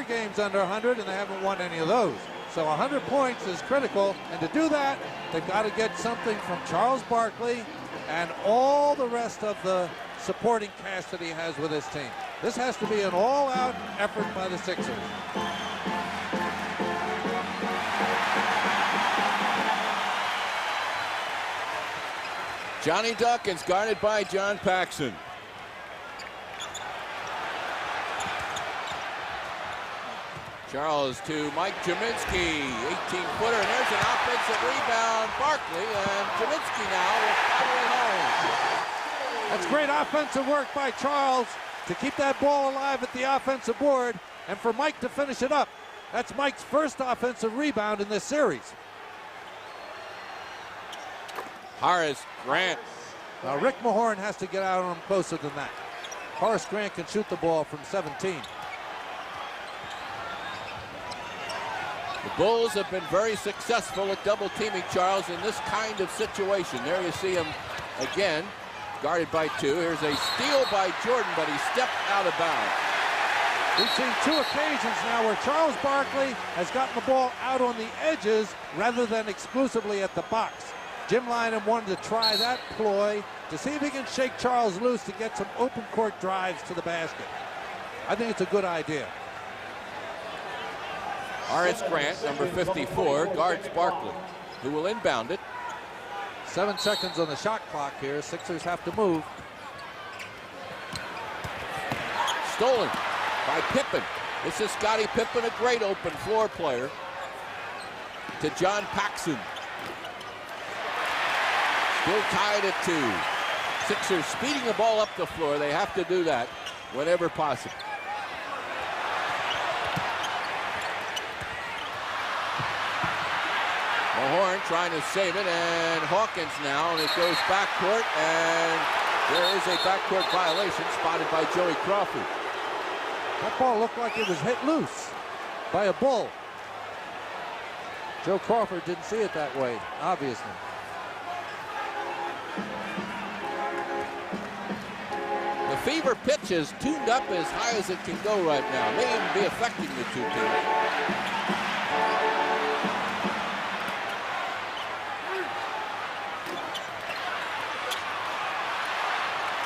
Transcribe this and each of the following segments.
games under 100, and they haven't won any of those. So 100 points is critical, and to do that, they've got to get something from Charles Barkley and all the rest of the supporting cast that he has with his team. This has to be an all-out effort by the Sixers. Johnny Dawkins guarded by John Paxson. Charles to Mike Jaminski, 18-footer, and there's an offensive rebound. Barkley, and Jaminski now will fire it home. That's great offensive work by Charles to keep that ball alive at the offensive board, and for Mike to finish it up. That's Mike's first offensive rebound in this series. Horace Grant. Now Rick Mahorn has to get out on him closer than that. Horace Grant can shoot the ball from 17. The Bulls have been very successful at double-teaming Charles in this kind of situation. There you see him again, guarded by two. Here's a steal by Jordan, but he stepped out of bounds. We've seen two occasions now where Charles Barkley has gotten the ball out on the edges rather than exclusively at the box. Jim Lynam wanted to try that ploy to see if he can shake Charles loose to get some open court drives to the basket. I think it's a good idea. Horace Grant, number 54, guards Barkley, who will inbound it. 7 seconds on the shot clock here. Sixers have to move. Stolen by Pippen. This is Scottie Pippen, a great open floor player. To John Paxson. Still tied at 2. Sixers speeding the ball up the floor. They have to do that whenever possible. Mahorn trying to save it, and Hawkins now, and it goes backcourt, and there is a backcourt violation spotted by Joey Crawford. That ball looked like it was hit loose by a Bull. Joe Crawford didn't see it that way, obviously. The fever pitch is tuned up as high as it can go right now. May even be affecting the two teams.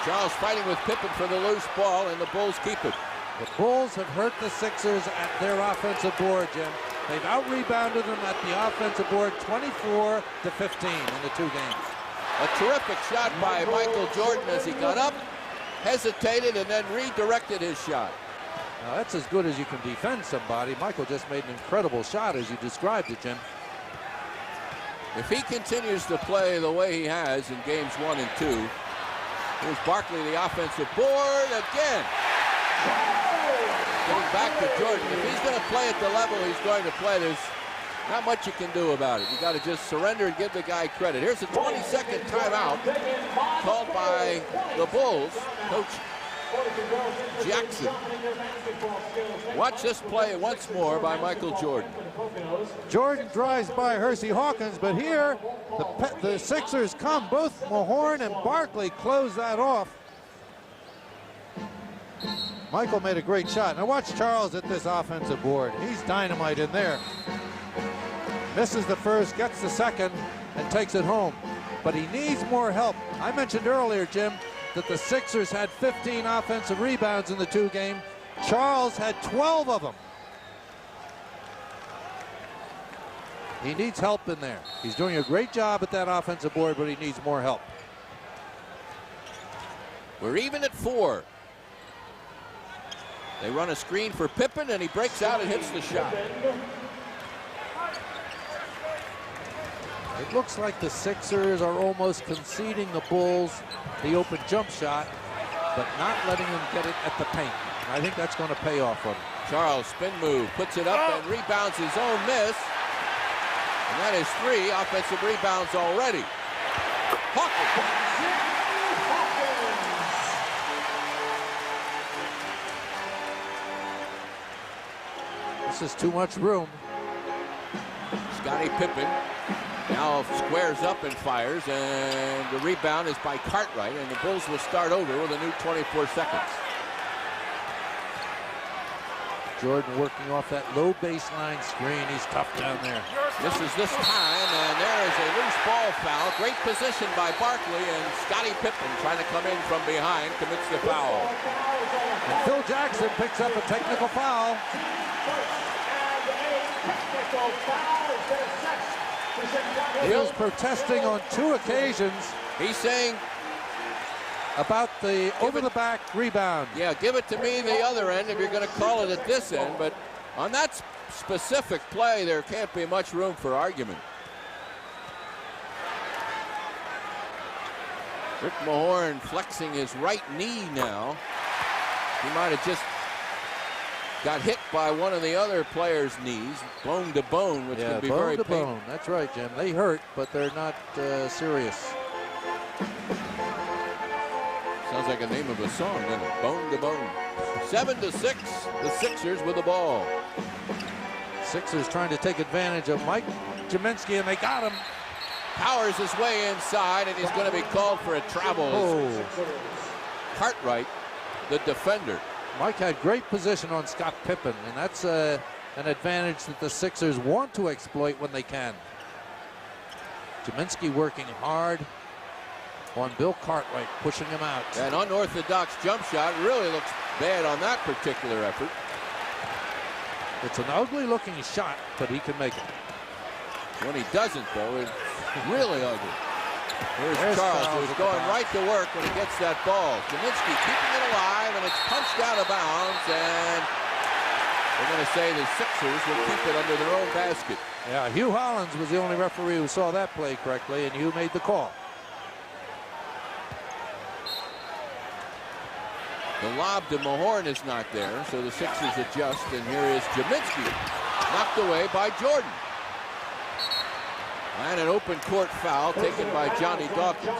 Charles fighting with Pippen for the loose ball, and the Bulls keep it. The Bulls have hurt the Sixers at their offensive board, Jim. They've out-rebounded them at the offensive board 24-15 in the 2 games. A terrific shot by Michael Jordan as he got up, hesitated, and then redirected his shot. Now that's as good as you can defend somebody. Michael just made an incredible shot as you described it, Jim. If he continues to play the way he has in games 1 and 2, here's Barkley, the offensive board again. Getting back to Jordan. If he's going to play at the level he's going to play, there's not much you can do about it. You got to just surrender and give the guy credit. Here's a 20-second timeout called by the Bulls. Coach Jackson. Watch this play once more by Michael Jordan. Jordan drives by Hersey Hawkins, but here the Sixers come. Both Mahorn and Barkley close that off. Michael made a great shot. Now watch Charles at this offensive board. He's dynamite in there. Misses the first, gets the second, and takes it home. But he needs more help. I mentioned earlier, Jim, that the Sixers had 15 offensive rebounds in the 2 games. Charles had 12 of them. He needs help in there. He's doing a great job at that offensive board, but he needs more help. We're even at 4. They run a screen for Pippen, and he breaks out and hits the shot. It looks like the Sixers are almost conceding the Bulls the open jump shot, but not letting them get it at the paint. I think that's going to pay off for them. Charles, spin move, puts it up and rebounds his own miss. And that is 3 offensive rebounds already. Hawkins. This is too much room. Scottie Pippen now squares up and fires, and the rebound is by Cartwright, and the Bulls will start over with a new 24 seconds. Jordan working off that low baseline screen. He's tough down there. Misses this time, and there is a loose ball foul. Great position by Barkley, and Scottie Pippen, trying to come in from behind, commits the foul. And Phil Jackson picks up a technical foul. He was protesting on 2 occasions. He's saying about the over-the-back rebound. Yeah, give it to me the other end if you're going to call it at this end. But on that specific play, there can't be much room for argument. Rick Mahorn flexing his right knee now. He might have just got hit by one of the other players' knees, bone to bone, which can be very painful. Bone to bone. That's right, Jim. They hurt, but they're not serious. Sounds like a name of a song, doesn't it? Bone to bone. 7-6, the Sixers with the ball. Sixers trying to take advantage of Mike Jaminski, and they got him. Powers his way inside, and he's going to be called for a travel. Oh. Cartwright, the defender. Mike had great position on Scott Pippen, and that's an advantage that the Sixers want to exploit when they can. Jaminski working hard on Bill Cartwright, pushing him out. An unorthodox jump shot really looks bad on that particular effort. It's an ugly looking shot, but he can make it. When he doesn't, though, it's really ugly. There's Charles, who's going right to work when he gets that ball. Jaminski keeping it alive, and it's punched out of bounds, and they're going to say the Sixers will keep it under their own basket. Yeah, Hugh Hollins was the only referee who saw that play correctly, and Hugh made the call. The lob to Mahorn is not there, so the Sixers adjust, and here is Jaminski, knocked away by Jordan. And an open court foul taken by Johnny Dawkins.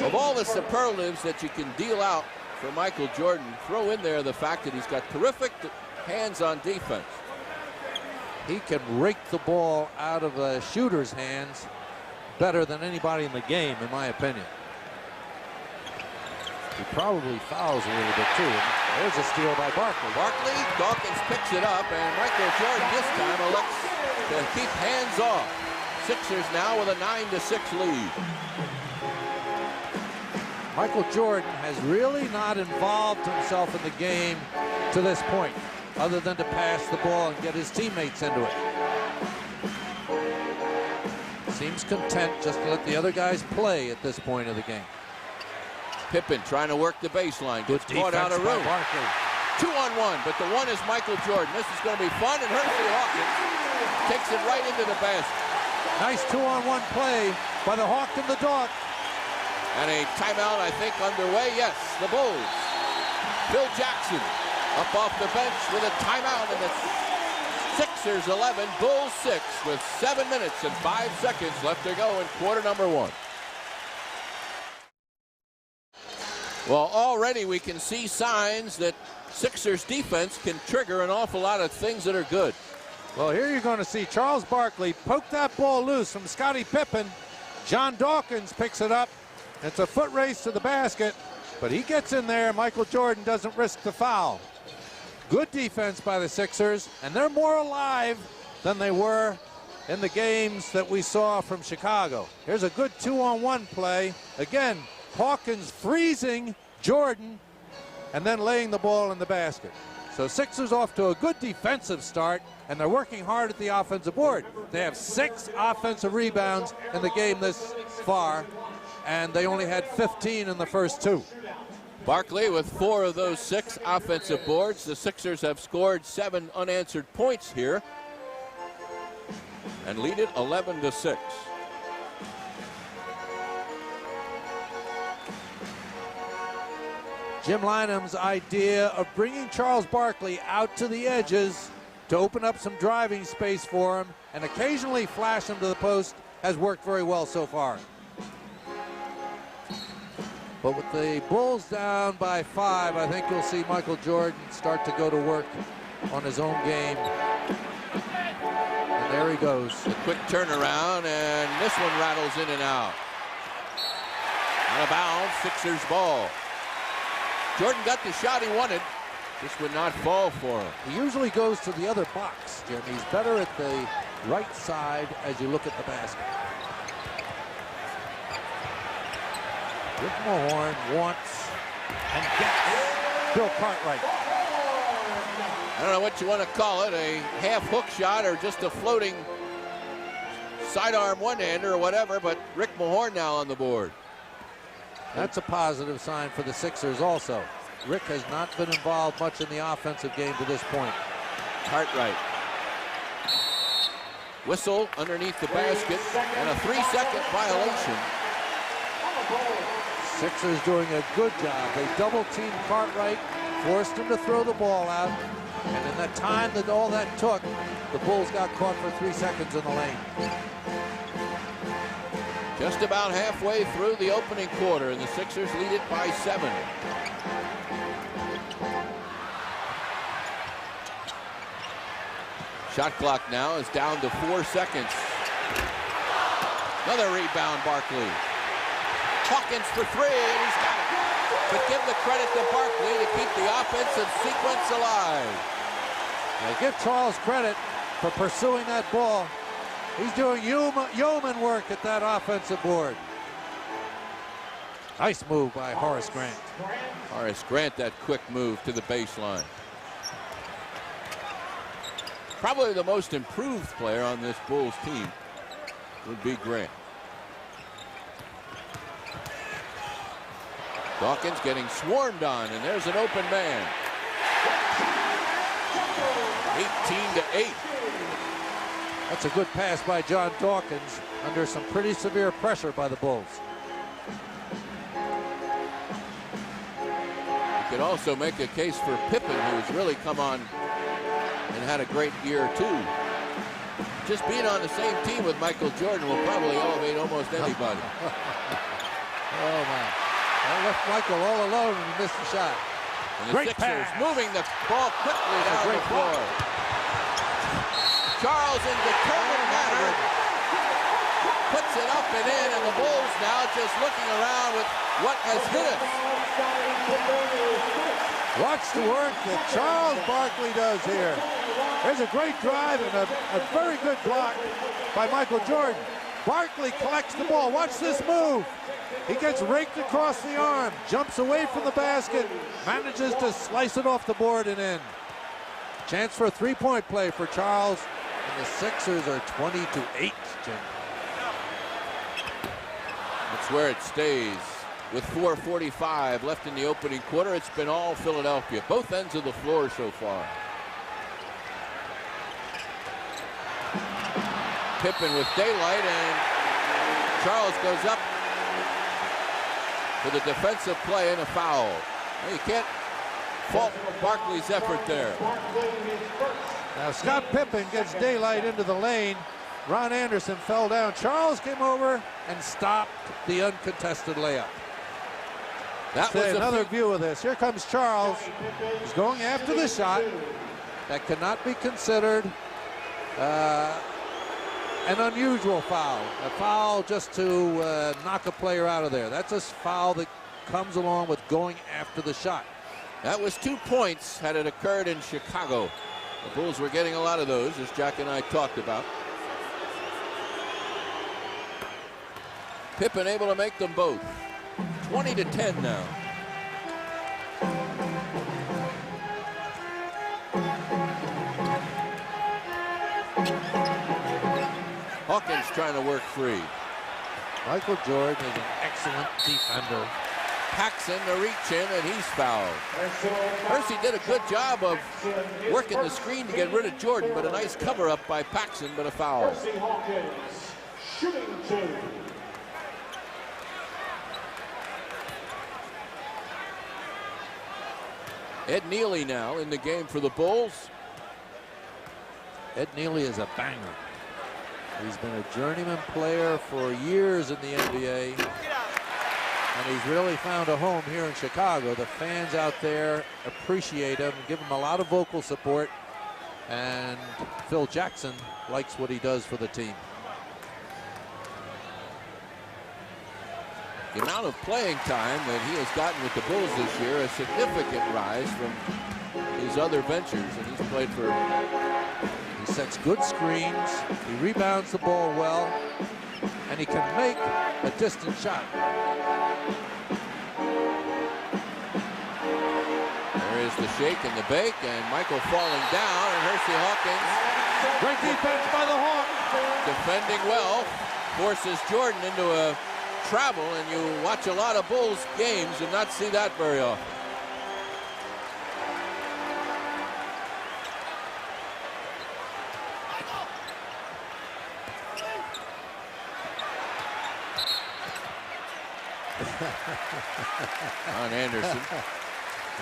Of all the superlatives that you can deal out for Michael Jordan, throw in there the fact that he's got terrific hands on defense. He can rake the ball out of a shooter's hands better than anybody in the game, in my opinion. He probably fouls a little bit too. There's a steal by Barkley. Barkley, Dawkins picks it up, and Michael Jordan this time elects to keep hands off. Sixers now with a 9-6 lead. Michael Jordan has really not involved himself in the game to this point, other than to pass the ball and get his teammates into it. Seems content just to let the other guys play at this point of the game. Pippen trying to work the baseline. Gets caught out of room. 2-on-1, but the one is Michael Jordan. This is going to be fun, and Hersey Hawkins takes it right into the basket. Nice 2-on-1 play by the Hawk and the Dog. And a timeout, I think, underway. Yes, the Bulls. Phil Jackson up off the bench with a timeout, and the Sixers 11, Bulls 6, with 7 minutes and 5 seconds left to go in quarter number 1. Well, already we can see signs that Sixers defense can trigger an awful lot of things that are good. Well, here you're going to see Charles Barkley poke that ball loose from Scottie Pippen. John Dawkins picks it up. It's a foot race to the basket, but he gets in there. Michael Jordan doesn't risk the foul. Good defense by the Sixers, and they're more alive than they were in the games that we saw from Chicago. Here's a good 2-on-1 play. Again, Hawkins freezing Jordan and then laying the ball in the basket. So Sixers off to a good defensive start, and they're working hard at the offensive board. They have 6 offensive rebounds in the game this far, and they only had 15 in the first 2. Barkley with 4 of those 6 offensive boards. The Sixers have scored 7 unanswered points here and lead it 11-6. Jim Lynam's idea of bringing Charles Barkley out to the edges to open up some driving space for him and occasionally flash him to the post has worked very well so far. But with the Bulls down by 5, I think you'll see Michael Jordan start to go to work on his own game. And there he goes. A quick turnaround, and this one rattles in and out. Out of bounds, Sixers ball. Jordan got the shot he wanted. This would not fall for him. He usually goes to the other box, Jim. He's better at the right side as you look at the basket. Rick Mahorn wants and gets Bill Cartwright. I don't know what you want to call it, a half hook shot or just a floating sidearm one-hander or whatever, but Rick Mahorn now on the board. That's a positive sign for the Sixers also. Rick has not been involved much in the offensive game to this point. Cartwright. Whistle underneath the basket and a 3-second violation. Sixers doing a good job. They double-teamed Cartwright, forced him to throw the ball out, and in that time that all that took, the Bulls got caught for 3 seconds in the lane. Just about halfway through the opening quarter, and the Sixers lead it by 7. Shot clock now is down to 4 seconds. Another rebound, Barkley. Hawkins for 3, and he's got it. But give the credit to Barkley to keep the offensive sequence alive. Now give Charles credit for pursuing that ball. He's doing yeoman work at that offensive board. Nice move by Horace Grant. Horace Grant, that quick move to the baseline. Probably the most improved player on this Bulls team would be Grant. Dawkins getting swarmed on, and there's an open man. 18-8. That's a good pass by John Dawkins under some pretty severe pressure by the Bulls. You could also make a case for Pippen, who's really come on and had a great year too. Just being on the same team with Michael Jordan will probably elevate almost anybody. Oh my. That left Michael all alone and he missed the shot. And the Sixers moving the ball quickly down the floor. Charles in determined manner puts it up and in, and the Bulls now just looking around with what has hit us. Watch the work that Charles Barkley does here. There's a great drive and a very good block by Michael Jordan. Barkley collects the ball. Watch this move. He gets raked across the arm, jumps away from the basket, manages to slice it off the board and in. Chance for a three-point play for Charles, and the Sixers are 20-8, Jim. That's where it stays. With 4:45 left in the opening quarter, it's been all Philadelphia. Both ends of the floor so far. Pippen with daylight, and Charles goes up for the defensive play and a foul. Well, you can't fault Barkley's effort there. Now Scott Pippen gets daylight into the lane. Ron Anderson fell down. Charles came over and stopped the uncontested layup. That was another view of this. Here comes Charles. He's going after the shot. That cannot be considered an unusual foul. A foul just to knock a player out of there. That's a foul that comes along with going after the shot. That was 2 points had it occurred in Chicago. The Bulls were getting a lot of those, as Jack and I talked about. Pippen able to make them both. 20-10 now. Hawkins trying to work free. Michael Jordan is an excellent defender. Paxson to reach in, and he's fouled. Percy did a good job of working the screen to get rid of Jordan, but a nice cover-up by Paxson, but a foul. Ed Neely now in the game for the Bulls. Ed Neely is a banger. He's been a journeyman player for years in the NBA. And he's really found a home here in Chicago. The fans out there appreciate him, give him a lot of vocal support. And Phil Jackson likes what he does for the team. The amount of playing time that he has gotten with the Bulls this year, a significant rise from his other ventures, and he's played for. He sets good screens, he rebounds the ball well, and he can make a distant shot. There is the shake and the bake, and Michael falling down, and Hersey Hawkins. Great defense by the Hawks. Defending well, forces Jordan into a travel, and you watch a lot of Bulls games and not see that very often.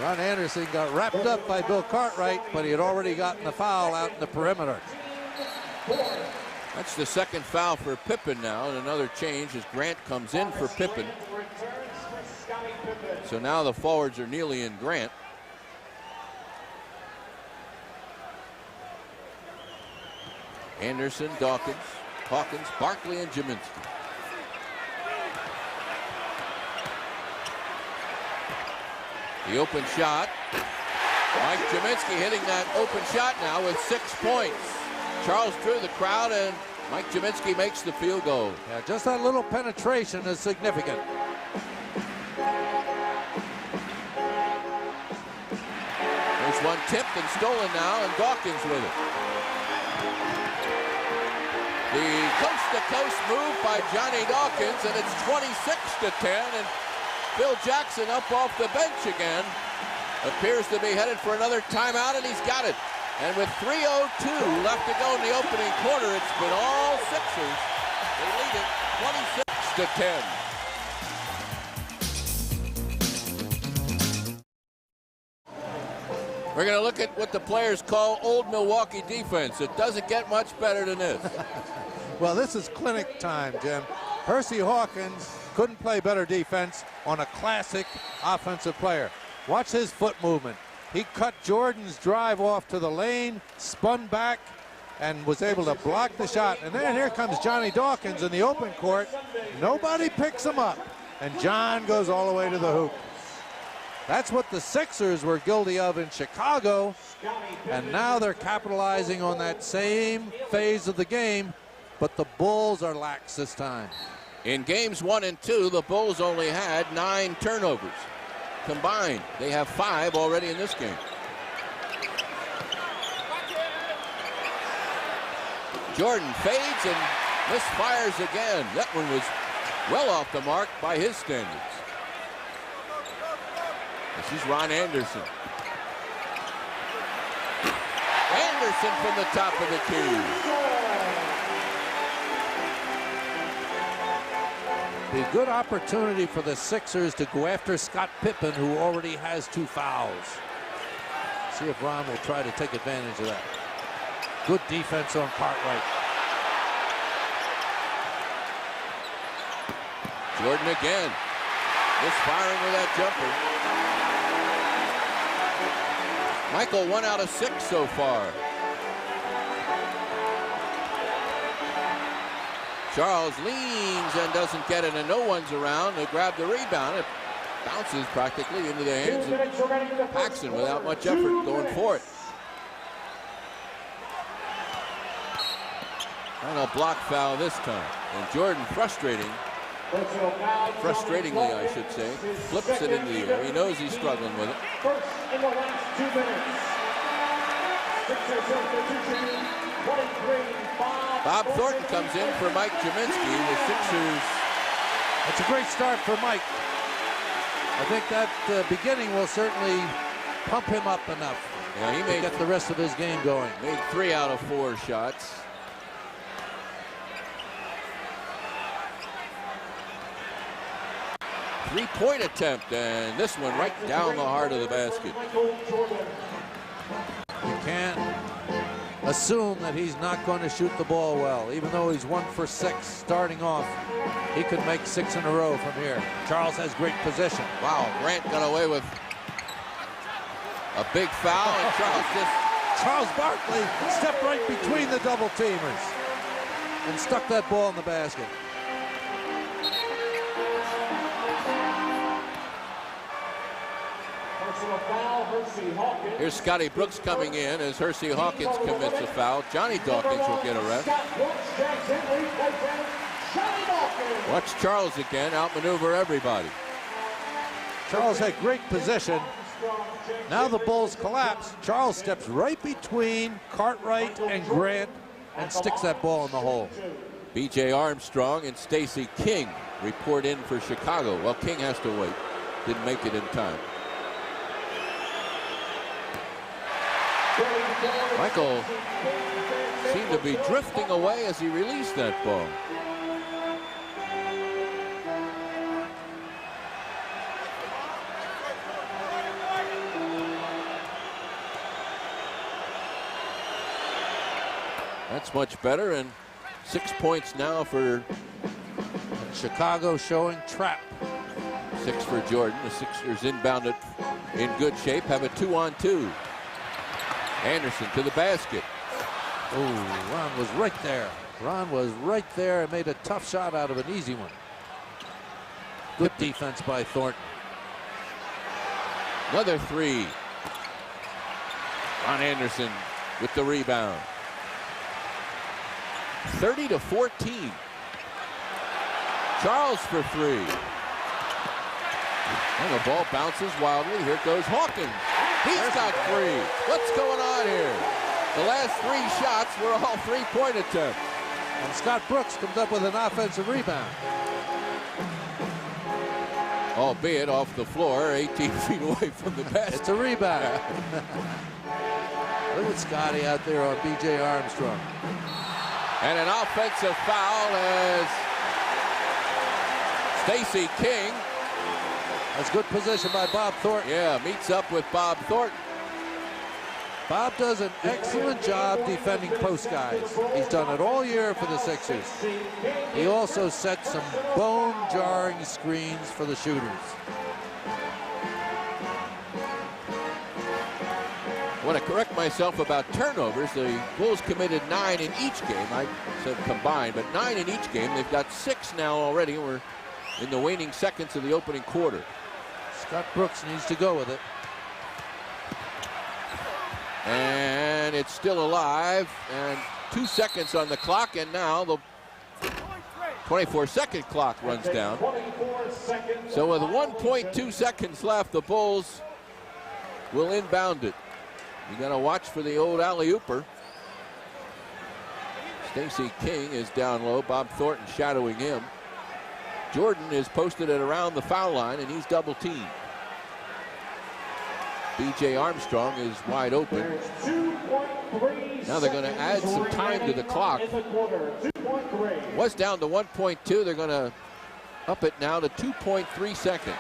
Ron Anderson got wrapped up by Bill Cartwright, but he had already gotten the foul out in the perimeter. That's the second foul for Pippen now, and another change as Grant comes in for Pippen. So now the forwards are Neely and Grant. Anderson, Dawkins, Hawkins, Barkley, and Jaminski. The open shot. Mike Jaminski hitting that open shot now with 6 points. Charles drew the crowd, and Mike Jaminski makes the field goal. Yeah, just that little penetration is significant. There's one tipped and stolen now, and Dawkins with it. The coast-to-coast move by Johnny Dawkins, and it's 26-10, and Phil Jackson up off the bench again. Appears to be headed for another timeout, and he's got it. And with 3:02 left to go in the opening quarter, it's been all Sixers. They lead it 26-10. We're going to look at what the players call old Milwaukee defense. It doesn't get much better than this. Well, this is clinic time, Jim. Hersey Hawkins couldn't play better defense on a classic offensive player. Watch his foot movement. He cut Jordan's drive off to the lane, spun back, and was able to block the shot. And then here comes Johnny Dawkins in the open court. Nobody picks him up, and John goes all the way to the hoop. That's what the Sixers were guilty of in Chicago, and now they're capitalizing on that same phase of the game, but the Bulls are lax this time. In games 1 and 2, the Bulls only had 9 turnovers combined. They have 5 already in this game. Jordan fades and misfires again. That one was well off the mark by his standards. This is Ron Anderson. Anderson from the top of the key. Be a good opportunity for the Sixers to go after Scott Pippen, who already has 2 fouls. See if Ron will try to take advantage of that. Good defense on Cartwright. Jordan again. Misfiring with that jumper. Michael 1 out of 6 so far. Charles leans and doesn't get it, and no one's around to grab the rebound. It bounces practically into the hands of Paxson without much effort going for it. And a block foul this time. And Jordan frustratingly, I should say, flips it into the air. He knows he's struggling with it. First in the last 2 minutes. Bob Thornton comes in for Mike Jaminski. The Sixers. That's a great start for Mike. I think that beginning will certainly pump him up enough to get the rest of his game going. Made 3 out of 4 shots. Three-point attempt, and this one right down the heart of the basket. You can't assume that he's not going to shoot the ball well. Even though he's 1 for 6 starting off, he could make 6 in a row from here. Charles has great position. Wow, Grant got away with a big foul, and Charles Barkley stepped right between the double teamers and stuck that ball in the basket. Here's Scotty Brooks coming in as Hersey Hawkins commits a foul. Johnny Dawkins will get a rest. Watch Charles again outmaneuver everybody. Charles had great position. Now the Bulls collapse. Charles steps right between Cartwright and Grant and sticks that ball in the hole. B.J. Armstrong and Stacey King report in for Chicago. Well, King has to wait. Didn't make it in time. Michael seemed to be drifting away as he released that ball. That's much better, and 6 points now for Chicago showing trap. 6 for Jordan. The Sixers inbounded in good shape, have a 2-on-2. Anderson to the basket. Oh, Ron was right there. Ron was right there and made a tough shot out of an easy one. Good defense by Thornton. Another 3. Ron Anderson with the rebound. 30-14. Charles for 3. And the ball bounces wildly. Here goes Hawkins. He's got 3. What's going on here? The last 3 shots were all 3-point attempts. And Scott Brooks comes up with an offensive rebound. Albeit off the floor, 18 feet away from the basket. It's a rebound. Look at Scotty out there on B.J. Armstrong. And an offensive foul as Stacey King. That's good position by Bob Thornton. Yeah, meets up with Bob Thornton. Bob does an excellent job defending post guys. He's done it all year for the Sixers. He also set some bone-jarring screens for the shooters. I want to correct myself about turnovers. The Bulls committed 9 in each game. I said combined, but 9 in each game. They've got 6 now already. We're in the waning seconds of the opening quarter. Scott Brooks needs to go with it. And it's still alive. And 2 seconds on the clock. And now the 24-second clock runs down. So with 1.2 seconds left, the Bulls will inbound it. You got to watch for the old alley-ooper. Stacey King is down low. Bob Thornton shadowing him. Jordan is posted at around the foul line, and he's double-teamed. B.J. Armstrong is wide open. Now they're going to add some time to the clock. Was down to 1.2. They're going to up it now to 2.3 seconds.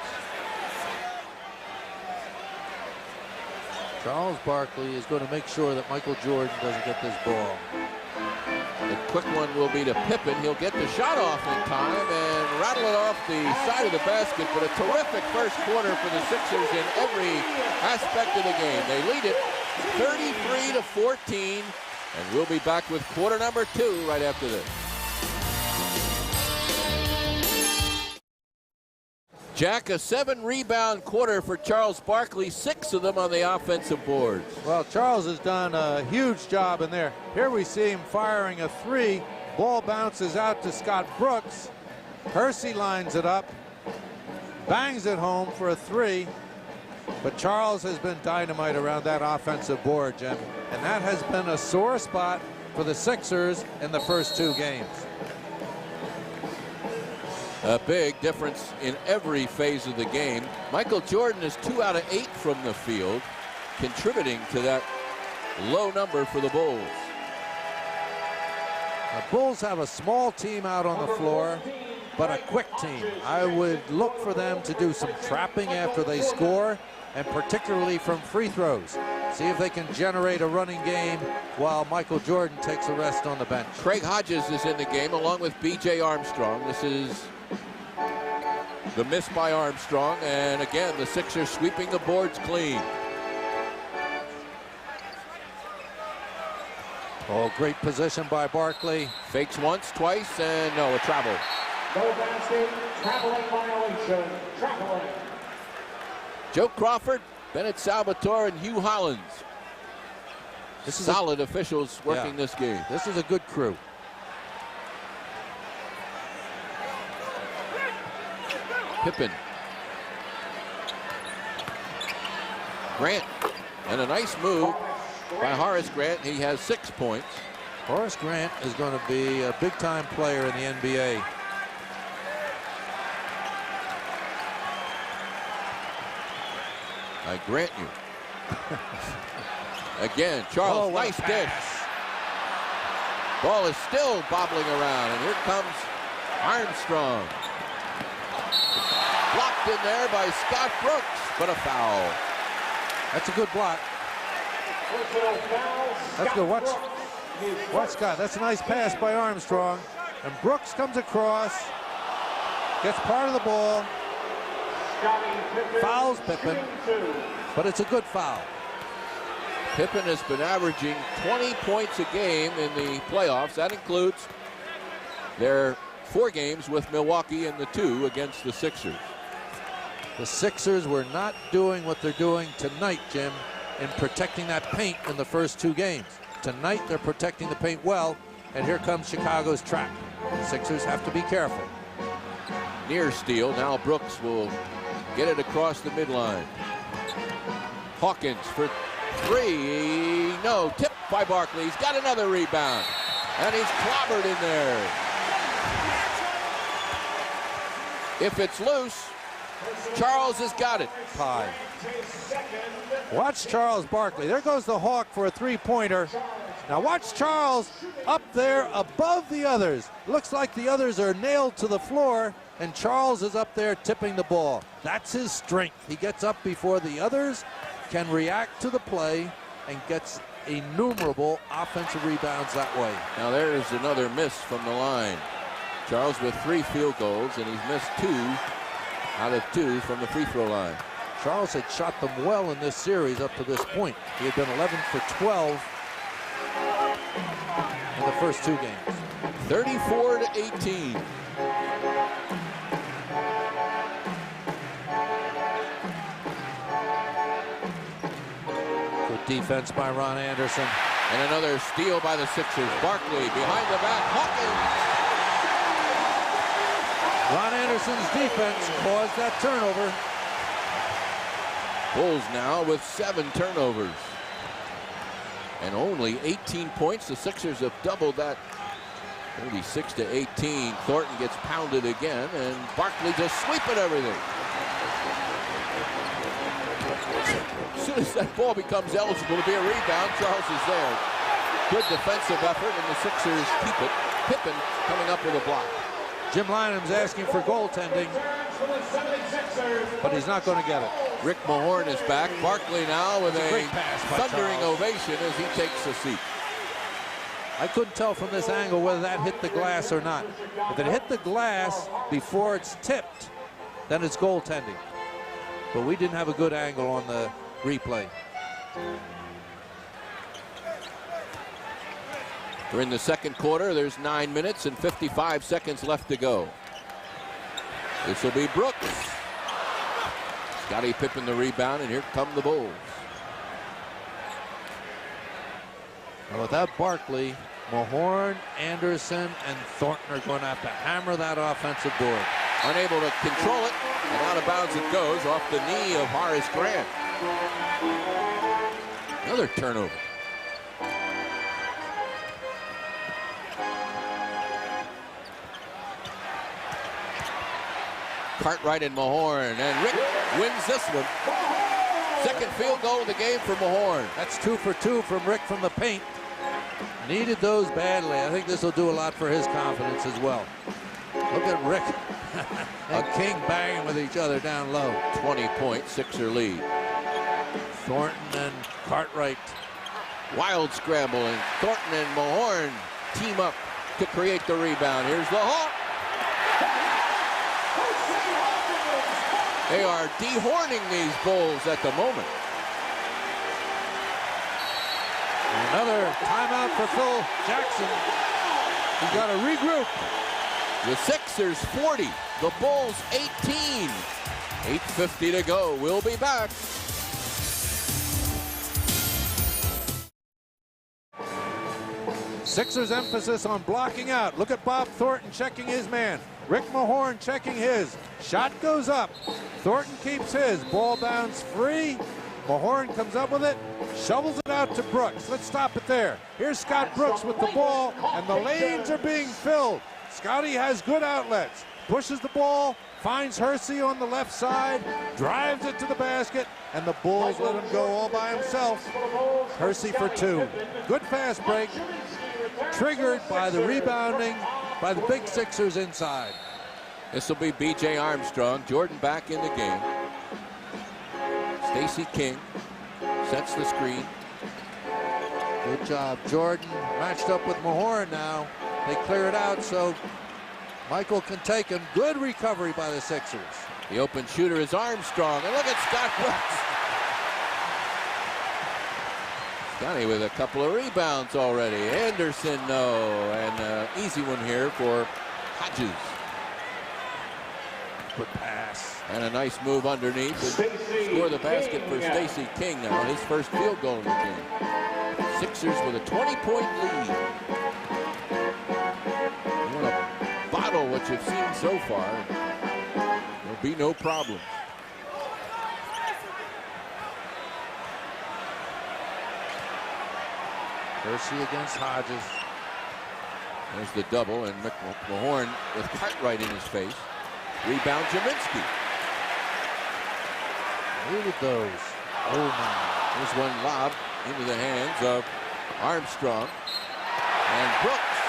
Charles Barkley is going to make sure that Michael Jordan doesn't get this ball. The quick one will be to Pippen. He'll get the shot off in time and rattle it off the side of the basket. But a terrific first quarter for the Sixers in every aspect of the game. They lead it 33-14, and we'll be back with quarter number 2 right after this. Jack, a 7-rebound quarter for Charles Barkley, 6 of them on the offensive boards. Well, Charles has done a huge job in there. Here we see him firing a 3. Ball bounces out to Scott Brooks. Hersey lines it up, bangs it home for a 3. But Charles has been dynamite around that offensive board, Jim. And that has been a sore spot for the Sixers in the first 2 games. A big difference in every phase of the game. Michael Jordan is 2 out of 8 from the field, contributing to that low number for the Bulls. The Bulls have a small team out on the floor, but a quick team. I would look for them to do some trapping after they score, and particularly from free throws. See if they can generate a running game while Michael Jordan takes a rest on the bench. Craig Hodges is in the game along with B.J. Armstrong. This is the miss by Armstrong, and again the Sixers sweeping the boards clean. Oh, great position by Barkley. Fakes once, twice, and no, a travel. No basket, traveling violation, traveling. Joe Crawford Bennett Salvatore and Hugh Hollins. This is solid officials working this game. This is a good crew. Pippen. Grant. And a nice move by Horace Grant. He has 6 points. Horace Grant is going to be a big-time player in the NBA. I grant you. Again, Charles, nice dish. Ball is still bobbling around, and here comes Armstrong. Blocked in there by Scott Brooks, but a foul. That's a good block. That's good. Watch Scott. That's a nice pass by Armstrong. And Brooks comes across, gets part of the ball, fouls Pippen, but it's a good foul. Pippen has been averaging 20 points a game in the playoffs. That includes their 4 games with Milwaukee and the 2 against the Sixers. The Sixers were not doing what they're doing tonight, Jim, in protecting that paint in the first 2 games. Tonight they're protecting the paint well, and here comes Chicago's trap. The Sixers have to be careful. Near steal. Now Brooks will get it across the midline. Hawkins for 3. No, tipped by Barkley. He's got another rebound. And he's clobbered in there. If it's loose, Charles has got it. Pie. Watch Charles Barkley. There goes the Hawk for a 3-pointer. Now watch Charles up there above the others. Looks like the others are nailed to the floor, and Charles is up there tipping the ball. That's his strength. He gets up before the others can react to the play and gets innumerable offensive rebounds that way. Now there is another miss from the line. Charles with 3 field goals, and he's missed 2 out of 2 from the free throw line. Charles had shot them well in this series up to this point. He had been 11 for 12 in the first 2 games. 34-18. Good defense by Ron Anderson. And another steal by the Sixers. Barkley behind the back. Hawkins. Ron Anderson's defense caused that turnover. Bulls now with 7 turnovers. And only 18 points. The Sixers have doubled that. 36-18. Thornton gets pounded again, and Barkley just sweeping everything. As soon as that ball becomes eligible to be a rebound, Charles is there. Good defensive effort, and the Sixers keep it. Pippen coming up with a block. Jim Lynam's asking for goaltending, but he's not going to get it. Rick Mahorn is back. Barkley now with a thundering Charles. ovation as he takes a seat. I couldn't tell from this angle whether that hit the glass or not. If it hit the glass before it's tipped, then it's goaltending. But we didn't have a good angle on the replay. We're in the second quarter. There's 9 minutes and 55 seconds left to go. This will be Brooks. Scottie Pippen the rebound, and here come the Bulls. And without Barkley, Mahorn, Anderson, and Thornton are going to have to hammer that offensive board. Unable to control it, and out of bounds it goes off the knee of Horace Grant. Another turnover. Cartwright and Mahorn, and Rick wins this one. Second field goal of the game for Mahorn. That's 2 for 2 from Rick from the paint. Needed those badly. I think this will do a lot for his confidence as well. Look at Rick and King banging with each other down low. 20-point Sixer lead. Thornton and Cartwright. Wild scramble, and Thornton and Mahorn team up to create the rebound. Here's the Hawk. They are dehorning these Bulls at the moment. Another timeout for Phil Jackson. He's got to regroup. The Sixers 40, the Bulls 18. 8:50 to go. We'll be back. Sixers emphasis on blocking out. Look at Bob Thornton checking his man. Rick Mahorn checking his. Shot goes up. Thornton keeps his. Ball bounce free. Mahorn comes up with it, shovels it out to Brooks. Let's stop it there. Here's Scott Brooks with the ball, and the lanes are being filled. Scotty has good outlets. Pushes the ball, finds Hersey on the left side, drives it to the basket, and the Bulls let him go all by himself. Hersey for two. Good fast break, triggered by the rebounding by the big Sixers inside. This will be B.J. Armstrong. Jordan back in the game. Stacey King sets the screen. Good job, Jordan. Matched up with Mahorn now. They clear it out so Michael can take him. Good recovery by the Sixers. The open shooter is Armstrong. And look at Scott Brooks. Scotty with a couple of rebounds already. Anderson, no. And easy one here for Hodges. Good pass. And a nice move underneath and score the basket for Stacey King now, his first field goal in the game. Sixers with a 20-point lead. You want to bottle what you've seen so far. There'll be no problem. Hersey against Hodges. There's the double, and Mahorn with Cartwright in his face. Rebound, Jaminski. Look at those. Oh, my. There's one lob into the hands of Armstrong. And Brooks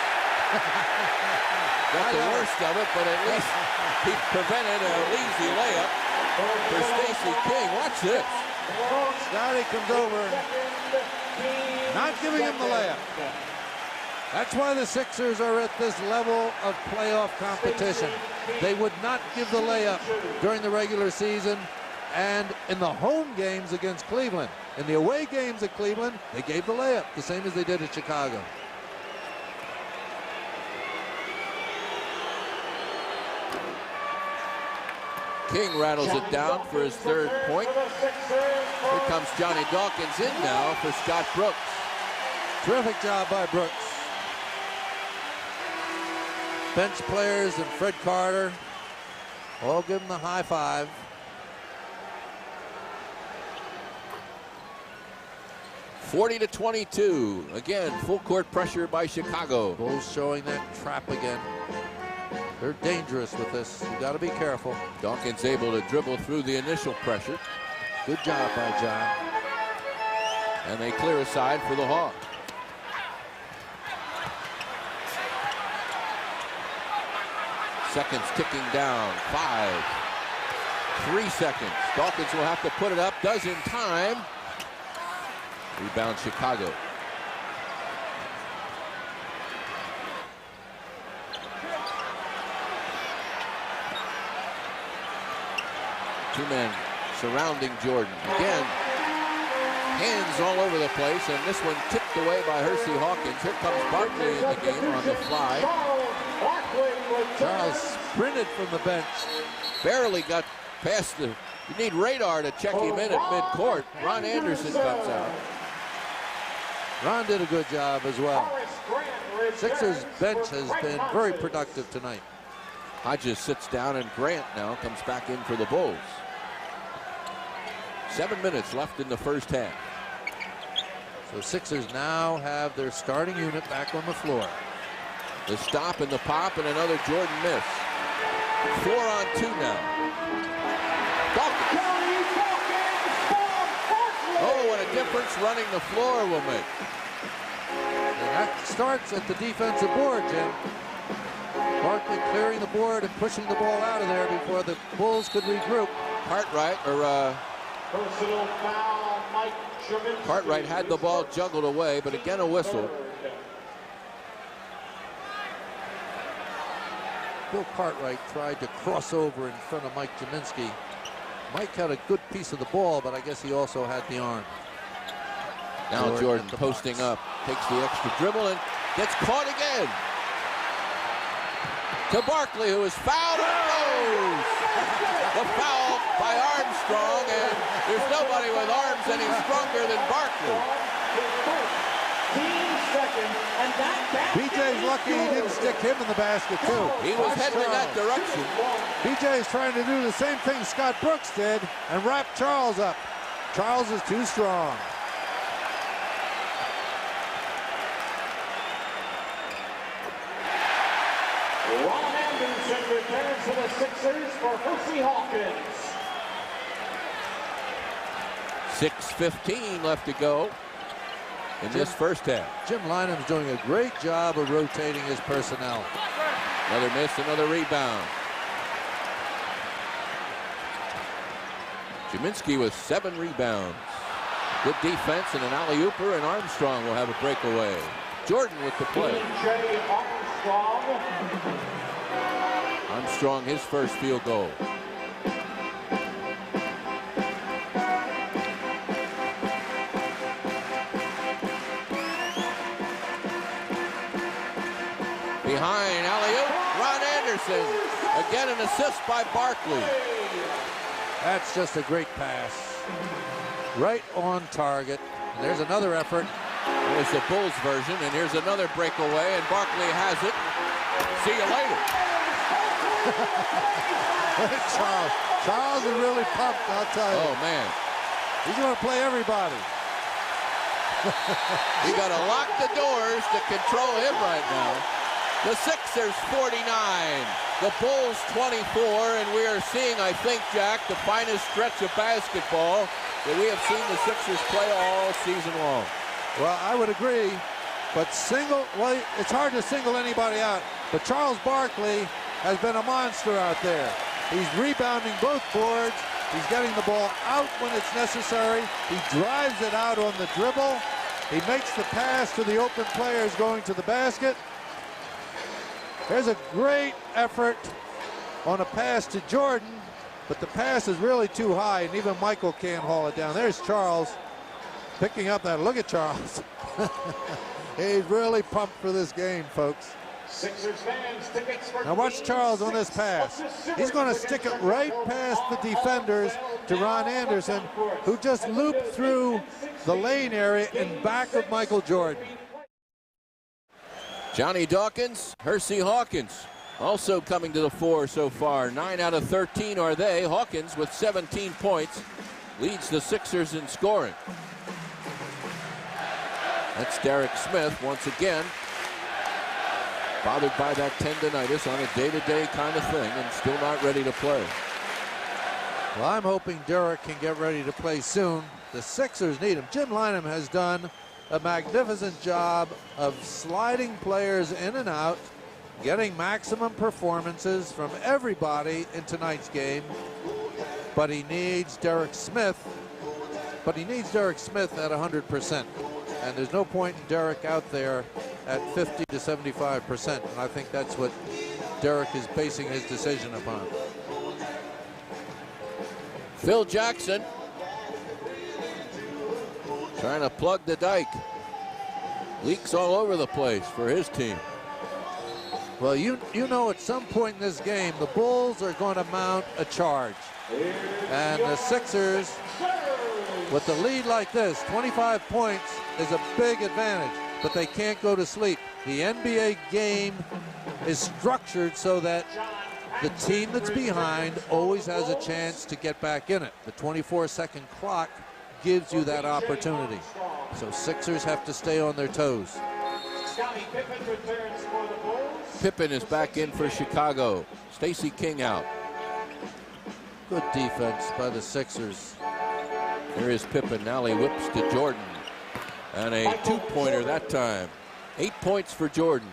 got the worst of it, but at least he prevented an easy layup for Stacey King. Watch this. Scotty comes over, not giving him the layup. That's why the Sixers are at this level of playoff competition. They would not give the layup during the regular season and in the home games against Cleveland. In the away games at Cleveland, they gave the layup, the same as they did at Chicago. King rattles it down for his third point. Here comes Johnny Dawkins in now for Scott Brooks. Terrific job by Brooks. Bench players and Fred Carter all give him the high five. (40-22). Again, full court pressure by Chicago. Bulls showing that trap again. They're dangerous with this. You got to be careful. Dawkins able to dribble through the initial pressure. Good job by John. And they clear aside for the Hawks. Seconds ticking down. 5. 3 seconds. Dawkins will have to put it up. Does in time. Rebound Chicago. Two men surrounding Jordan. Again, hands all over the place, and this one tipped away by Hersey Hawkins. Here comes Barkley in the game on the fly. Charles sprinted from the bench. Barely got past the... You need radar to check him in at midcourt. Ron Anderson comes out. Ron did a good job as well. Sixers bench has been very productive tonight. Hodges sits down, and Grant now comes back in for the Bulls. 7 minutes left in the first half. So Sixers now have their starting unit back on the floor. The stop and the pop, and another Jordan miss. 4 on 2 now. Dawkins. Oh, what a difference running the floor will make. And that starts at the defensive board, Jim. Barkley clearing the board and pushing the ball out of there before the Bulls could regroup. Cartwright had the ball juggled away, but again a whistle. Bill Cartwright tried to cross over in front of Mike Jaminski. Mike had a good piece of the ball, but I guess he also had the arm. Now Jordan posting up, takes the extra dribble and gets caught again. To Barkley, who is fouled and goes. The foul by Armstrong, and there's nobody with arms any stronger than Barkley. Team second, and that BJ's lucky he didn't stick him in the basket, too. He was heading in that direction. BJ is trying to do the same thing Scott Brooks did and wrap Charles up. Charles is too strong. Ron Anderson returns to the Sixers for Hersey Hawkins. 6:15 left to go in this first half. Jim Lynam's doing a great job of rotating his personnel. Another miss, another rebound. Jaminski with 7 rebounds. Good defense and an alley-ooper, and Armstrong will have a breakaway. Jordan with the play. DJ Armstrong. Armstrong, his first field goal. Behind, alley-oop, Ron Anderson. Again, an assist by Barkley. That's just a great pass. Right on target. And there's another effort. There's the Bulls version, and here's another breakaway, and Barkley has it. See you later. Look at Charles. Charles is really pumped, I'll tell you. Oh, man. He's going to play everybody. You got to lock the doors to control him right now. The Sixers 49, the Bulls 24, and we are seeing, I think, Jack, the finest stretch of basketball that we have seen the Sixers play all season long. Well, I would agree, but it's hard to single anybody out. But Charles Barkley has been a monster out there. He's rebounding both boards. He's getting the ball out when it's necessary. He drives it out on the dribble. He makes the pass to the open players going to the basket. There's a great effort on a pass to Jordan, but the pass is really too high, and even Michael can't haul it down. There's Charles picking up that. Look at Charles. He's really pumped for this game, folks. Sixers fans, tickets for Now watch Charles on this pass. He's going to stick it right past the defenders to Ron Anderson, who just looped through the lane area in back of Michael Jordan. Johnny Dawkins, Hersey Hawkins also coming to the fore so far. 9 out of 13 are they. Hawkins with 17 points leads the Sixers in scoring. That's Derek Smith once again, bothered by that tendonitis on a day-to-day kind of thing and still not ready to play. Well, I'm hoping Derek can get ready to play soon. The Sixers need him. Jim Lynam has done a magnificent job of sliding players in and out, getting maximum performances from everybody in tonight's game. But he needs Derek Smith. But he needs Derek Smith at 100%. And there's no point in Derek out there at 50 to 75%. And I think that's what Derek is basing his decision upon. Phil Jackson trying to plug the dike. Leaks all over the place for his team. Well, you know at some point in this game, the Bulls are going to mount a charge. And the Sixers, with the lead like this, 25 points is a big advantage, but they can't go to sleep. The NBA game is structured so that the team that's behind always has a chance to get back in it. The 24-second clock gives you that opportunity. So Sixers have to stay on their toes. Pippen is back in for Chicago. Stacey King out. Good defense by the Sixers. Here is Pippen. Now he whips to Jordan. And a two-pointer that time. 8 points for Jordan.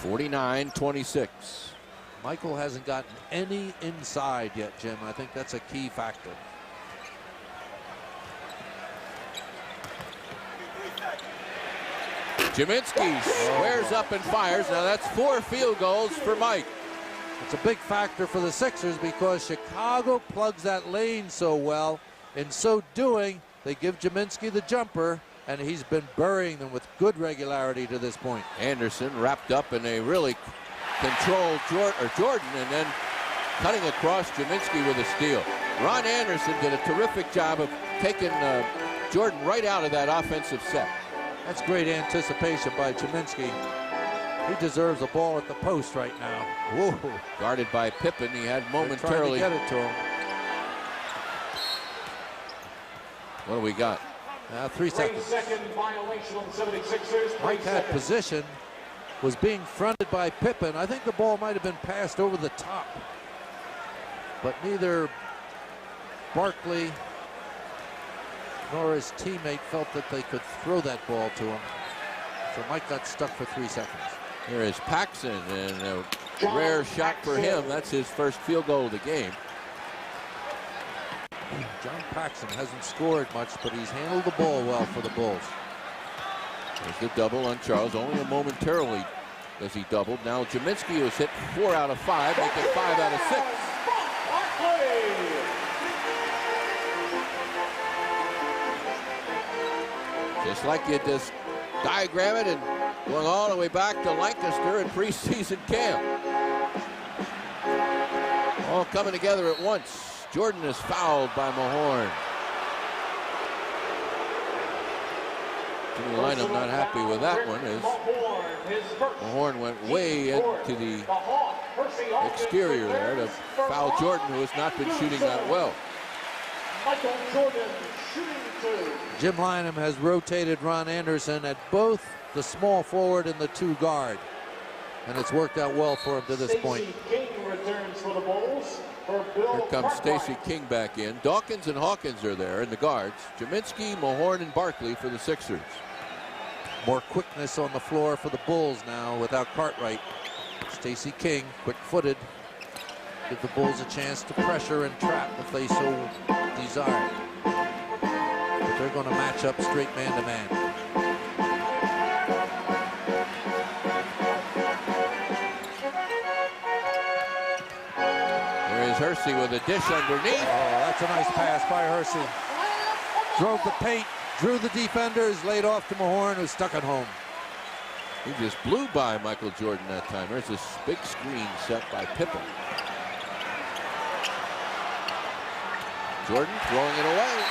49-26. Michael hasn't gotten any inside yet, Jim. I think that's a key factor. Jaminski squares up and fires. Now that's 4 field goals for Mike. It's a big factor for the Sixers because Chicago plugs that lane so well. In so doing, they give Jaminski the jumper, and he's been burying them with good regularity to this point. Anderson wrapped up in a really controlled Jordan, and then cutting across Jaminski with a steal. Ron Anderson did a terrific job of taking Jordan right out of that offensive set. That's great anticipation by Chiminski. He deserves a ball at the post right now. Whoa. Guarded by Pippen. He had momentarily. Trying to get it to him. What do we got? 3 seconds. 3-second violation on the 76ers. Mike had position, was being fronted by Pippen. I think the ball might have been passed over the top, but neither Barkley nor his teammate felt that they could throw that ball to him. So Mike got stuck for 3 seconds. Here is Paxson, and a rare shot for him. That's his first field goal of the game. John Paxson hasn't scored much, but he's handled the ball well for the Bulls. There's the double on Charles. Only momentarily as he doubled. Now Chiminski was hit 4 out of 5, make it 5 out of 6. Just like you just diagram it, and going all the way back to Lancaster in preseason camp. All coming together at once. Jordan is fouled by Mahorn. Jimmy Lynam not happy with that one, as Mahorn went way into the exterior there to foul Jordan, who has not been shooting that well. Michael Jordan shooting 2. Jim Lynam has rotated Ron Anderson at both the small forward and the 2 guard, and it's worked out well for him to this point. King returns for the Bulls. Here comes Stacey King back in. Dawkins and Hawkins are there in the guards. Chiminski, Mahorn, and Barkley for the Sixers. More quickness on the floor for the Bulls now without Cartwright. Stacey King, quick-footed. Give the Bulls a chance to pressure and trap if they so desire. But they're going to match up straight man-to-man. Hersey with a dish underneath. Oh, that's a nice pass by Hersey. Drove the paint, drew the defenders, laid off to Mahorn, who stuck it home. He just blew by Michael Jordan that time. There's this big screen set by Pippen. Jordan throwing it away.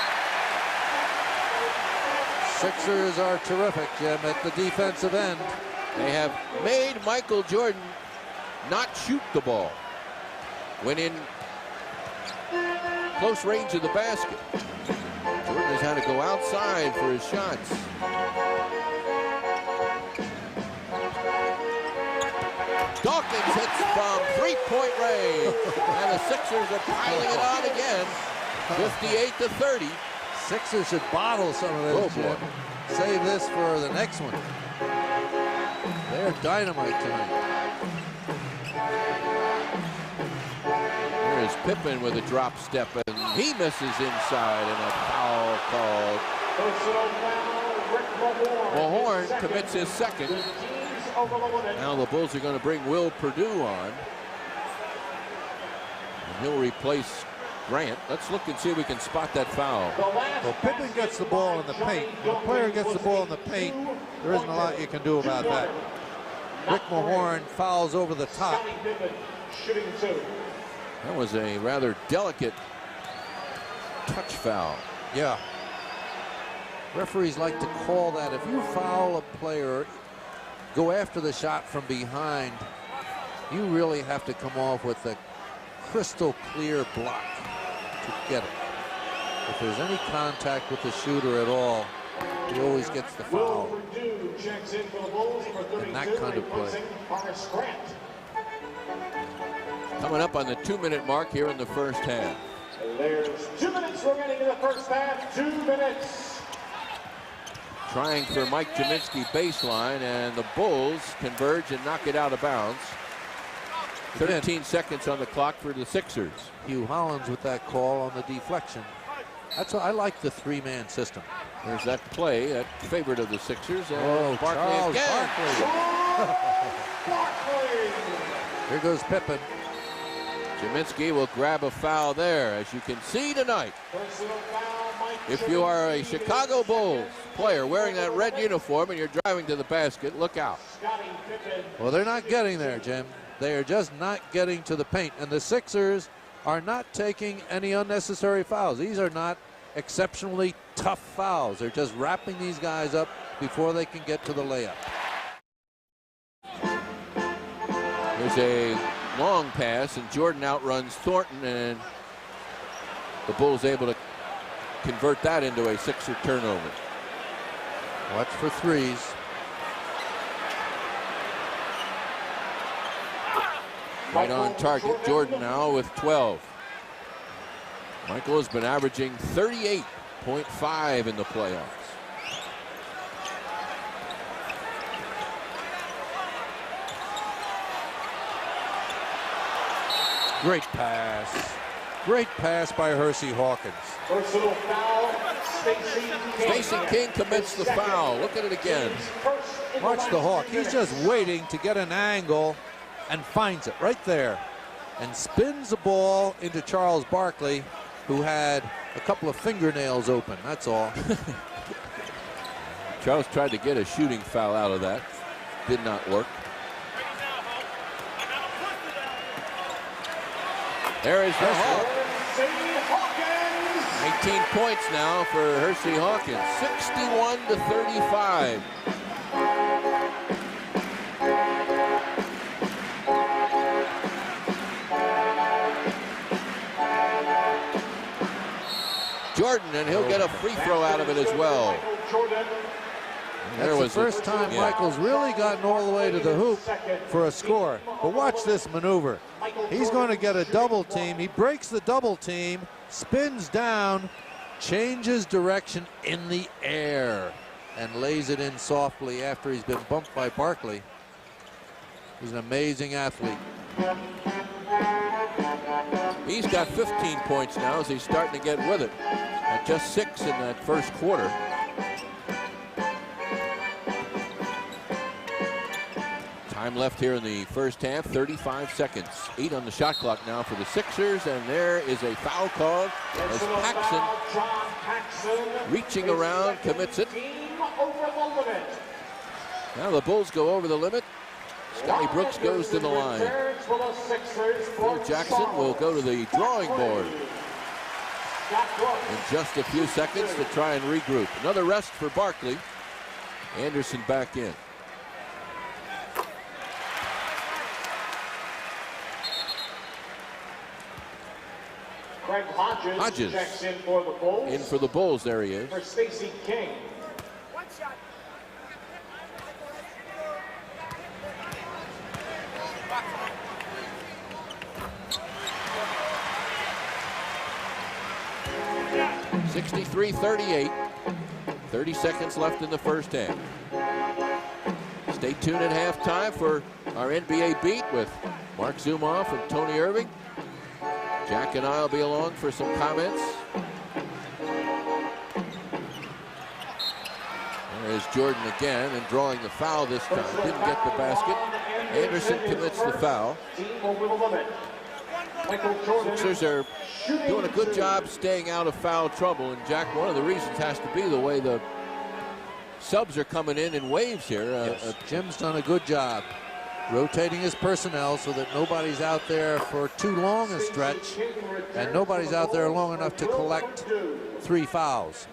Sixers are terrific, Jim, at the defensive end. They have made Michael Jordan not shoot the ball when in close range of the basket. Jordan has had to go outside for his shots. Dawkins hits from three-point range, and the Sixers are piling it on again, 58-30. Sixers should bottle some of this, Jim. Save this for the next one. They're dynamite tonight. Here's Pippen with a drop step, and he misses inside, and a foul called. Mahorn commits his second. Now the Bulls are going to bring Will Perdue on, and he'll replace Grant. Let's look and see if we can spot that foul. Well, Pippen gets the ball in the paint. When a player gets the ball in the paint, there isn't a lot you can do about that. Rick Mahorn fouls over the top. That was a rather delicate touch foul. Yeah. Referees like to call that. If you foul a player, go after the shot from behind, you really have to come off with a crystal clear block to get it. If there's any contact with the shooter at all, he always gets the foul. In that kind of play. Coming up on the 2-minute mark here in the first half. There's 2 minutes remaining in the first half. 2 minutes. Trying for Mike Chiminski baseline, and the Bulls converge and knock it out of bounds. 13 seconds on the clock for the Sixers. Hugh Hollins with that call on the deflection. That's why I like the 3-man system. There's that play, that favorite of the Sixers. Oh, Barkley Charles again. Barkley. Here goes Pippen. Chiminski will grab a foul there. As you can see tonight, if you are a Chicago Bulls player wearing that red uniform and you're driving to the basket, look out. Well, they're not getting there, Jim. They are just not getting to the paint. And the Sixers are not taking any unnecessary fouls. These are not exceptionally tough fouls. They're just wrapping these guys up before they can get to the layup. There's a long pass, and Jordan outruns Thornton, and the Bulls able to convert that into a Sixer turnover. Watch for threes. Right on target. Jordan now with 12. Michael has been averaging 38.5 in the playoffs. Great pass. Great pass by Hersey Hawkins. Personal foul, Stacey King commits the foul. Look at it again. Watch the Hawk. He's just waiting to get an angle and finds it right there and spins the ball into Charles Barkley, who had a couple of fingernails open. That's all. Charles tried to get a shooting foul out of that. Did not work. There is the Hawk. 18 points now for Hersey Hawkins. 61-35. Jordan, and he'll get a free throw out of it as well. That's the first time Michael's really gotten all the way to the hoop for a score. But watch this maneuver. He's going to get a double team. He breaks the double team, spins down, changes direction in the air, and lays it in softly after he's been bumped by Barkley. He's an amazing athlete. He's got 15 points now as he's starting to get with it. At just 6 in that first quarter. Time left here in the first half, 35 seconds. 8 on the shot clock now for the Sixers, and there is a foul called as Paxson, reaching around, commits it. Now the Bulls go over the limit. Scotty Brooks goes to the line. Phil Jackson will go to the drawing board in just a few seconds to try and regroup. Another rest for Barkley. Anderson back in. Craig Hodges checks in for the Bulls. In for the Bulls, there he is. For Stacey King. One shot. 63-38. 30 seconds left in the first half. Stay tuned at halftime for our NBA beat with Mark Zumoff and Tony Irving. Jack and I will be along for some comments. There is Jordan again, and drawing the foul this time. Didn't get the basket. Anderson commits the foul. Sixers are doing a good job staying out of foul trouble. And Jack, one of the reasons has to be the way the subs are coming in waves here. Yes. Jim's done a good job rotating his personnel so that nobody's out there for too long a stretch, and nobody's out there long enough to collect 3 fouls.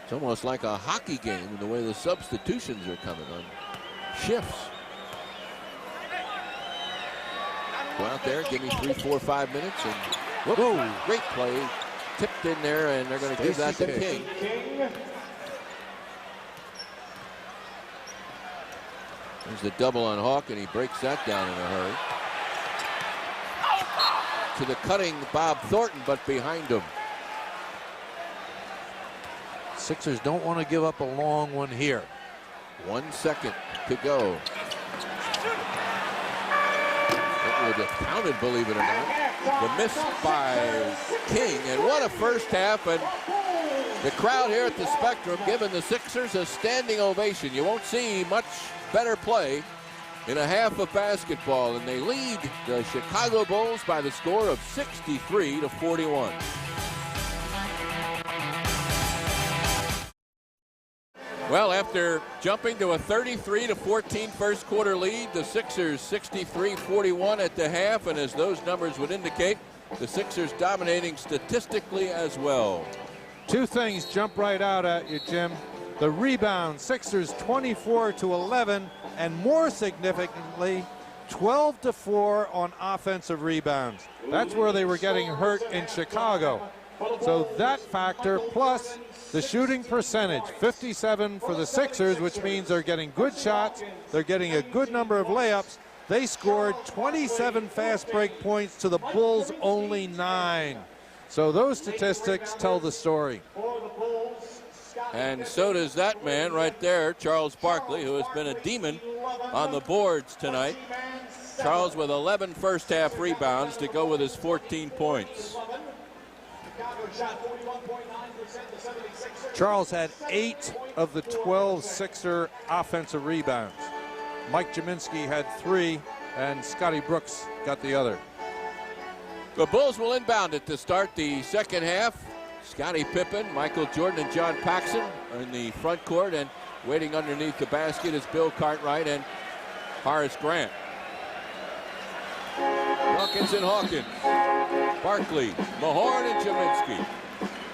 It's almost like a hockey game in the way the substitutions are coming on shifts. Go out there, give me 3, 4, 5 minutes, and whoa, great play. Tipped in there, and they're going to give that to King. There's the double on Hawk, and he breaks that down in a hurry. To the cutting Bob Thornton, but behind him. Sixers don't want to give up a long one here. 1 second to go. It would have counted, believe it or not. The miss by King, and what a first half, and the crowd here at the Spectrum giving the Sixers a standing ovation. You won't see much better play in a half of basketball, and they lead the Chicago Bulls by the score of 63-41. Well, after jumping to a 33-14 first quarter lead, the Sixers 63-41 at the half, and as those numbers would indicate, The Sixers dominating statistically as well. Two things jump right out at you, Jim. The rebound, Sixers 24-11, and more significantly, 12-4 on offensive rebounds. That's where they were getting hurt in Chicago. So that factor, plus the shooting percentage, 57 for the Sixers, which means they're getting good shots, they're getting a good number of layups. They scored 27 fast break points to the Bulls' only 9. So those statistics tell the story. And so does that man right there, Charles Barkley, who has been a demon on the boards tonight. Charles with 11 first-half rebounds to go with his 14 points. Charles had 8 of the 12 Sixer offensive rebounds. Mike Jaminski had 3, and Scotty Brooks got the other. The Bulls will inbound it to start the second half. Scottie Pippen, Michael Jordan, and John Paxson are in the front court, and waiting underneath the basket is Bill Cartwright and Horace Grant. Dawkins and Hawkins, Barkley, Mahorn, and Jaminski.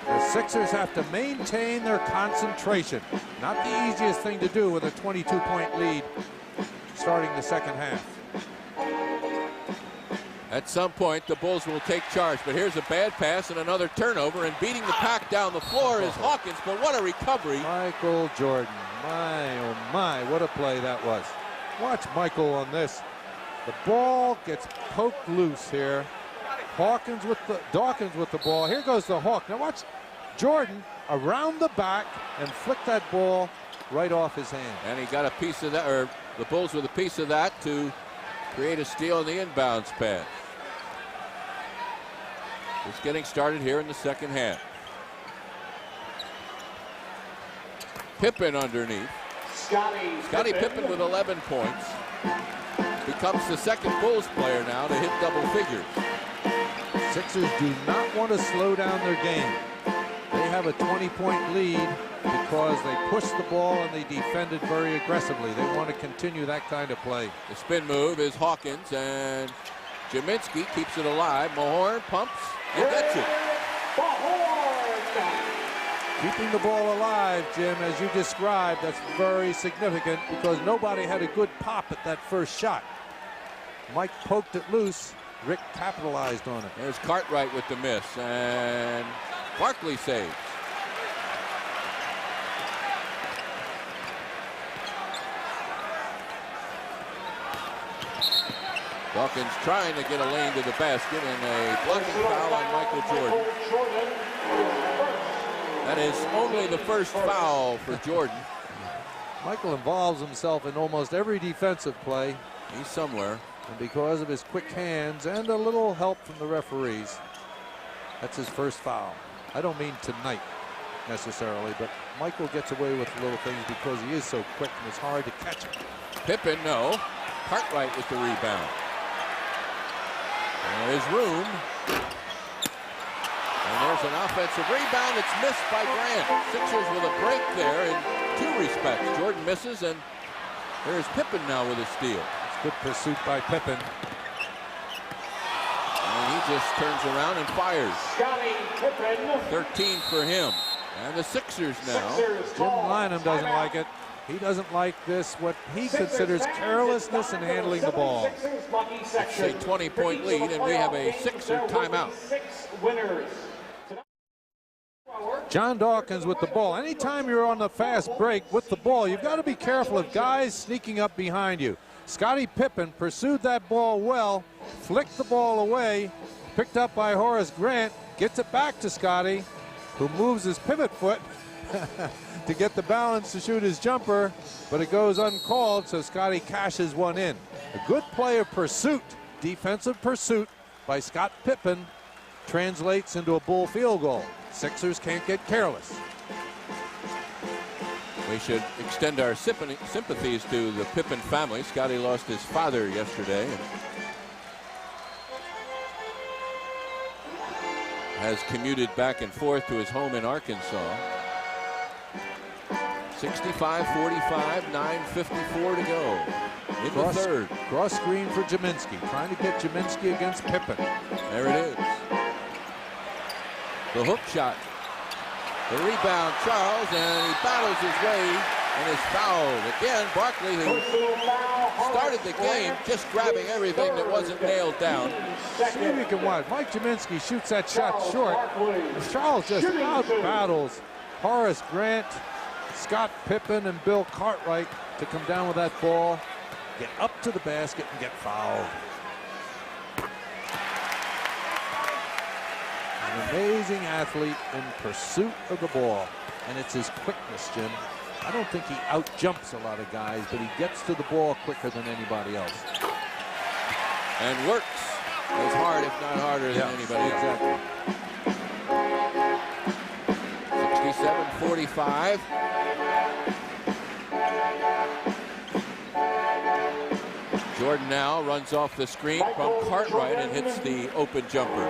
The Sixers have to maintain their concentration. Not the easiest thing to do with a 22-point lead starting the second half. At some point, the Bulls will take charge, but here's a bad pass and another turnover, and beating the pack down the floor is Hawkins, but what a recovery. Michael Jordan, my, oh my, what a play that was. Watch Michael on this. The ball gets poked loose here. Dawkins with the ball. Here goes the Hawk. Now watch Jordan around the back and flick that ball right off his hand. And he got a piece of that, or the Bulls with a piece of that to create a steal in the inbounds pass. It's getting started here in the second half. Pippen underneath. Scottie Pippen with 11 points. Becomes the second Bulls player now to hit double figures. Sixers do not want to slow down their game. They have a 20-point lead because they pushed the ball and they defended very aggressively. They want to continue that kind of play. The spin move is Hawkins, and Jaminski keeps it alive. Mahorn pumps and gets it. Keeping the ball alive, Jim, as you described, that's very significant because nobody had a good pop at that first shot. Mike poked it loose. Rick capitalized on it. There's Cartwright with the miss, and Barkley saves. Dawkins trying to get a lane to the basket, and a blocking foul on Michael Jordan. That is only the first foul for Jordan. Michael involves himself in almost every defensive play. He's somewhere. And because of his quick hands and a little help from the referees, that's his first foul. I don't mean tonight necessarily, but Michael gets away with little things because he is so quick and it's hard to catch him. Pippen, no. Cartwright with the rebound. There is room. And there's an offensive rebound. It's missed by Grant. Sixers with a break there in two respects. Jordan misses, and there's Pippen now with a steal. It's good pursuit by Pippen. And he just turns around and fires. 13 for him. And the Sixers now. Jim Lynam doesn't like it. He doesn't like this, what he considers carelessness in handling the ball. It's a 20-point lead, and we have a Sixer timeout. John Dawkins with the ball. Anytime you're on the fast break with the ball, you've got to be careful of guys sneaking up behind you. Scottie Pippen pursued that ball well, flicked the ball away, picked up by Horace Grant, gets it back to Scottie, who moves his pivot foot to get the balance to shoot his jumper, but it goes uncalled, so Scottie cashes one in. A good play of pursuit, defensive pursuit by Scott Pippen translates into a Bull field goal. Sixers can't get careless. We should extend our sympathies to the Pippen family. Scottie lost his father yesterday and has commuted back and forth to his home in Arkansas. 65-45, 9:54 to go in the third. Cross screen for Jaminski, trying to get Jaminski against Pippen. There it is. The hook shot. The rebound, Charles, and he battles his way and is fouled. Again, Barkley, who started the game just grabbing everything that wasn't nailed down. See if you can watch. Mike Jaminski shoots that shot short. And Charles just out-battles Horace Grant, Scott Pippen, and Bill Cartwright to come down with that ball, get up to the basket, and get fouled. An amazing athlete in pursuit of the ball. And it's his quickness, Jim. I don't think he out-jumps a lot of guys, but he gets to the ball quicker than anybody else. And works as hard, if not harder, than anybody else. Exactly. 67-45. Jordan now runs off the screen from Cartwright and hits the open jumper.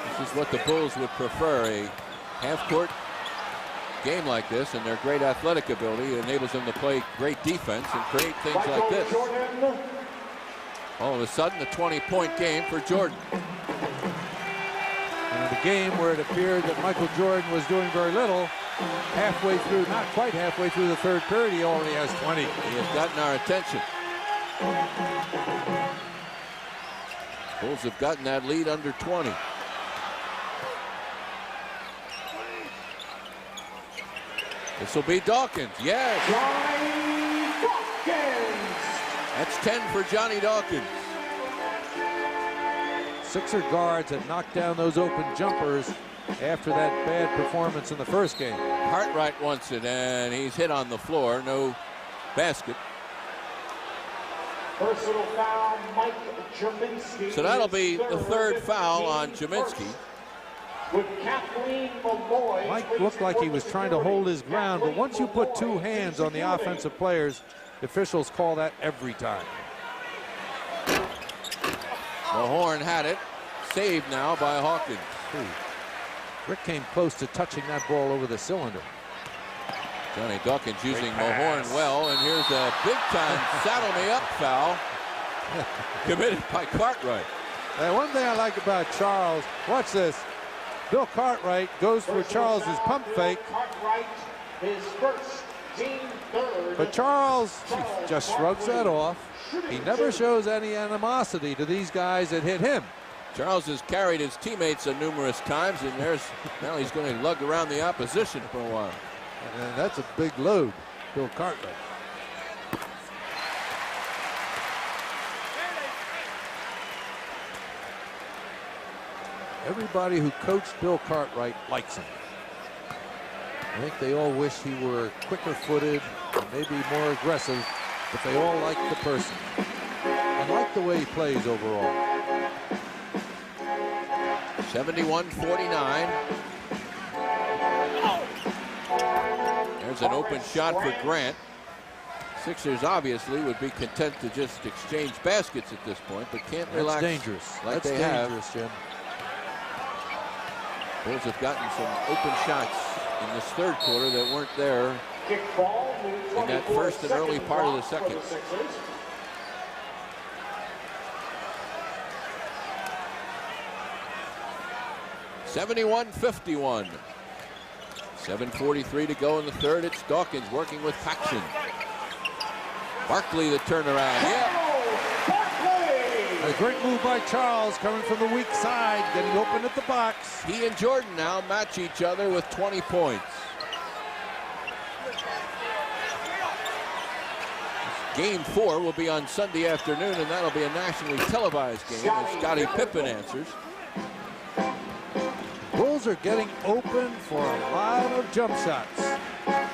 This is what the Bulls would prefer, a half-court game like this, and their great athletic ability enables them to play great defense and create things like this. All of a sudden, a 20-point game for Jordan. And in a game where it appeared that Michael Jordan was doing very little, halfway through, not quite halfway through the third period, he already has 20. He has gotten our attention. Bulls have gotten that lead under 20. This will be Dawkins. Yes. Johnny Dawkins. That's 10 for Johnny Dawkins. Sixer guards had knocked down those open jumpers after that bad performance in the first game. Cartwright wants it, and he's hit on the floor. No basket. Personal foul, Mike Jaminski. So that'll be the third foul on Jaminski. With Kathleen Malloy. Mike looked like he was trying to hold his ground, but once you put two hands on the offensive players, the officials call that every time. Mahorn had it. Saved now by Hawkins. Rick came close to touching that ball over the cylinder. Johnny Dawkins using Mahorn well, and here's a big-time saddle-me-up foul committed by Cartwright. Now, one thing I like about Charles, watch this. Bill Cartwright goes for Charles's pump fake. Cartwright, his first, team third. But Charles just shrugs that off. He never shows any animosity to these guys that hit him. Charles has carried his teammates numerous times, and now he's going to lug around the opposition for a while. And that's a big load, Bill Cartwright. Everybody who coached Bill Cartwright likes him. I think they all wish he were quicker-footed and maybe more aggressive, but they all like the person and like the way he plays overall. 71-49. There's an open shot for Grant. Sixers obviously would be content to just exchange baskets at this point, but can't relax. That's dangerous. Like That's they dangerous, have. Jim. Bulls have gotten some open shots in this third quarter that weren't there in that first and early part of the second. (71-51). 7:43 to go in the third. It's Dawkins working with Paxson. Barkley the turnaround. Yeah. A great move by Charles coming from the weak side, getting open at the box. He and Jordan now match each other with 20 points. Game 4 will be on Sunday afternoon, and that'll be a nationally televised game as Scottie Pippen answers. Bulls are getting open for a lot of jump shots.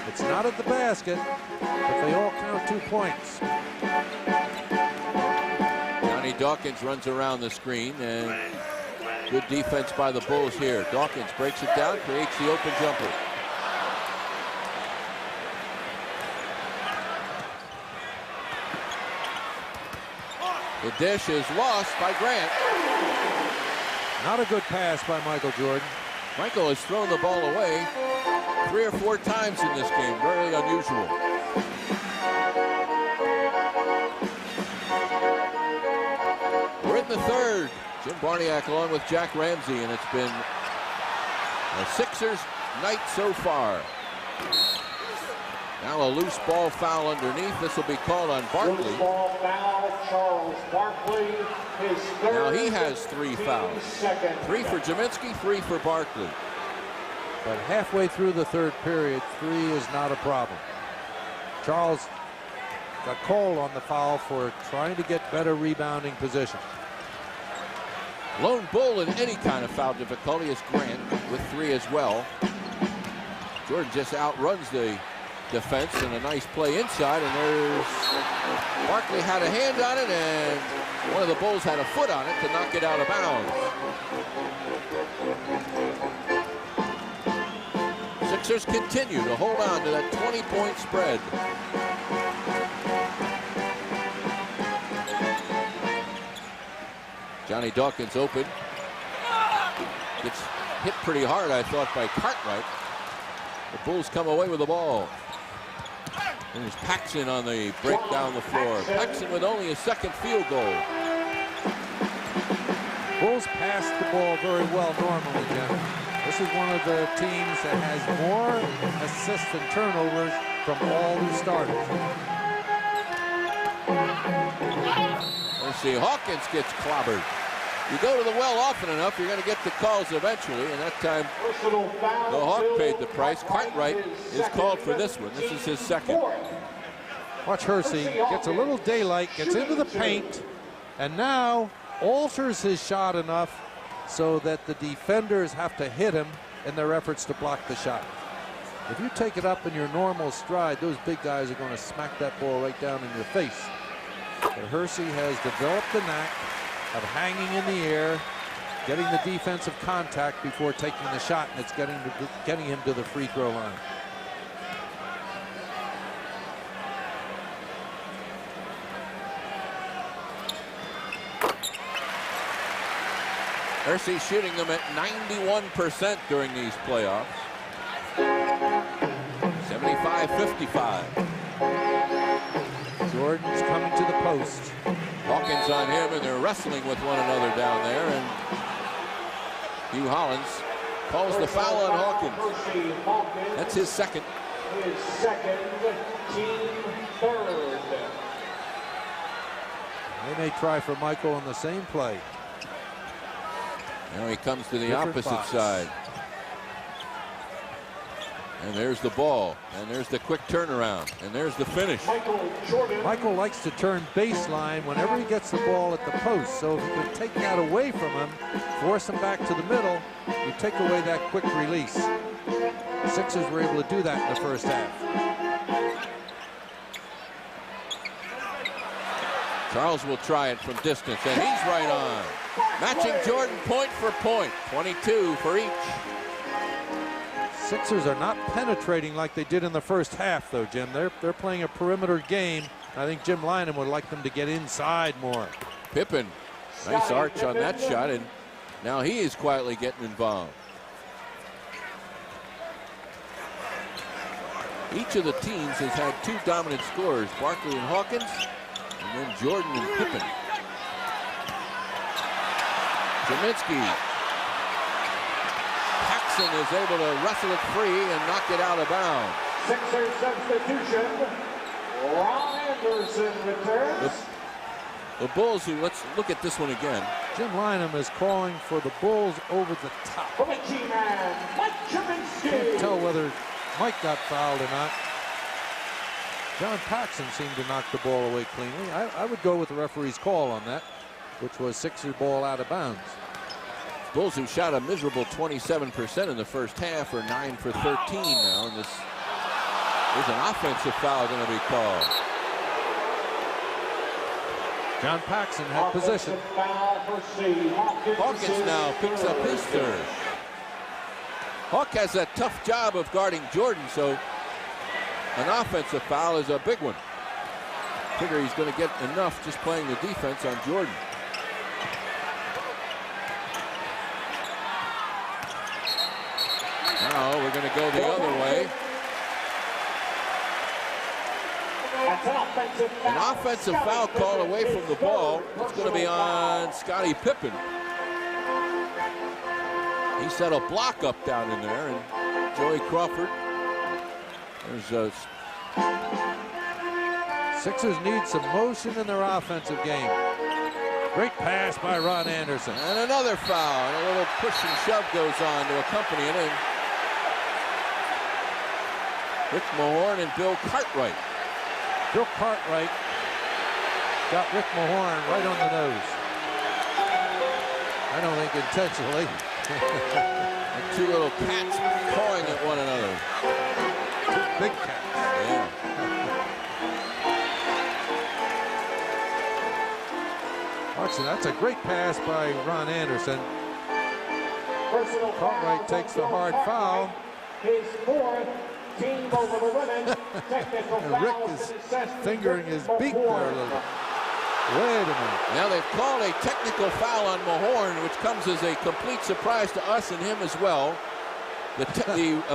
It's not at the basket, but they all count 2 points. Johnny Dawkins runs around the screen, and good defense by the Bulls here. Dawkins breaks it down, creates the open jumper. The dish is lost by Grant. Not a good pass by Michael Jordan. Michael has thrown the ball away 3 or 4 times in this game. Very unusual. the third. Jim Barniak along with Jack Ramsey, and it's been a Sixers night so far. Now a loose ball foul underneath. This will be called on Barkley. Loose ball foul, Charles Barkley. His third. Now he has 3 fouls. Second. 3 for Jaminski, 3 for Barkley. But halfway through the third period, 3 is not a problem. Charles got called on the foul for trying to get better rebounding position. Lone bull in any kind of foul difficulty is Grant with 3 as well. Jordan just outruns the defense, and a nice play inside, and there's Barkley had a hand on it, and one of the Bulls had a foot on it to knock it out of bounds. Sixers continue to hold on to that 20-point spread. Johnny Dawkins open. Gets hit pretty hard, I thought, by Cartwright. The Bulls come away with the ball. And there's Paxson on the break down the floor. Paxson with only a second field goal. Bulls pass the ball very well normally, Jim. This is one of the teams that has more assists and turnovers from all the starters. Let's see, Hawkins gets clobbered. You go to the well often enough, you're going to get the calls eventually, and that time the Hawk paid the price. Cartwright is called for this one. This is his second. Watch Hersey, gets a little daylight, gets into the paint, and now alters his shot enough so that the defenders have to hit him in their efforts to block the shot. If you take it up in your normal stride, those big guys are going to smack that ball right down in your face. But Hersey has developed the knack of hanging in the air, getting the defensive contact before taking the shot, and it's getting him to the free throw line. Hersey shooting them at 91% during these playoffs. 75-55. Jordan's coming to the post. Hawkins on him, and they're wrestling with one another down there, and Hugh Hollins calls the foul on Hawkins. That's his second. His second, team third. They may try for Michael on the same play. Now he comes to the Different opposite box. side. And there's the ball, and there's the quick turnaround, and there's the finish. Michael likes to turn baseline whenever he gets the ball at the post. So if you could take that away from him, force him back to the middle, you take away that quick release. The Sixers were able to do that in the first half. Charles will try it from distance, and he's right on. Matching Jordan point for point, 22 for each. Sixers are not penetrating like they did in the first half, though, Jim. They're playing a perimeter game. I think Jim Lynam would like them to get inside more. Pippen, nice arch on that shot, and now he is quietly getting involved. Each of the teams has had 2 dominant scorers, Barkley and Hawkins, and then Jordan and Pippen. Jaminski. Paxson is able to wrestle it free and knock it out of bounds. Sixers substitution. Ron Anderson returns. The Bulls, who, let's look at this one again. Jim Lynam is calling for the Bulls over the top. From the G-Man, Mike Jaminski. Can't tell whether Mike got fouled or not. John Paxson seemed to knock the ball away cleanly. I would go with the referee's call on that, which was Sixers ball out of bounds. Bulls, who shot a miserable 27% in the first half, are 9 for 13 now. And there's an offensive foul going to be called. John Paxson had possession. Hawkins now picks up his third. Hawk has a tough job of guarding Jordan, so an offensive foul is a big one. Figure he's going to get enough just playing the defense on Jordan. Now we're going to go the other way. At An offensive foul call away from the ball. It's going to be on Scottie Pippen. He set a block up down in there, and Joey Crawford. There's Sixers need some motion in their offensive game. Great pass by Ron Anderson. And another foul, and a little push and shove goes on to accompany it. And Rick Mahorn and Bill Cartwright. Bill Cartwright got Rick Mahorn right on the nose. I don't think intentionally. And two little cats pawing at one another. Two big cats. Yeah. Watson, that's a great pass by Ron Anderson. Cartwright takes the hard foul. His fourth, team over the women. And Rick is fingering his beak there a little. Wait a minute. Now they've called a technical foul on Mahorn, which comes as a complete surprise to us and him as well. The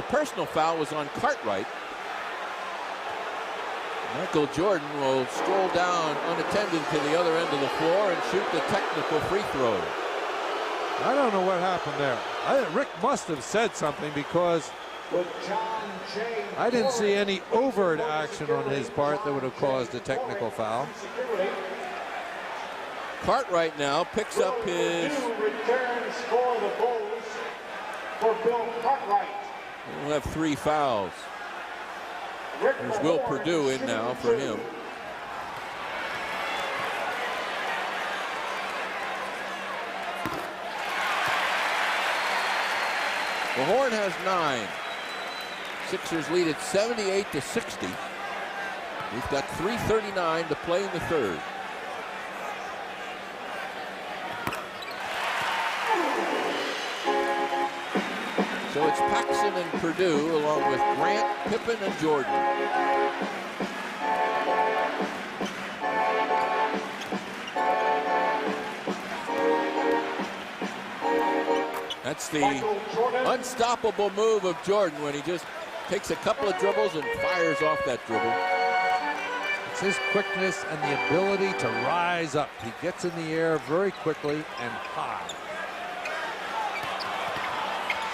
personal foul was on Cartwright. Michael Jordan will stroll down unattended to the other end of the floor and shoot the technical free throw. I don't know what happened there. Rick must have said something because I didn't see any overt action on his part that would have caused a technical foul. Cartwright now picks up his returns for the Bulls for Bill Cartwright. We'll have 3 fouls. There's Will Perdue in now for him. Mahorn has 9. Sixers lead at 78-60. We've got 3:39 to play in the third. So it's Paxson and Perdue along with Grant, Pippen, and Jordan. That's the unstoppable move of Jordan when he just takes a couple of dribbles and fires off that dribble. It's his quickness and the ability to rise up. He gets in the air very quickly and high.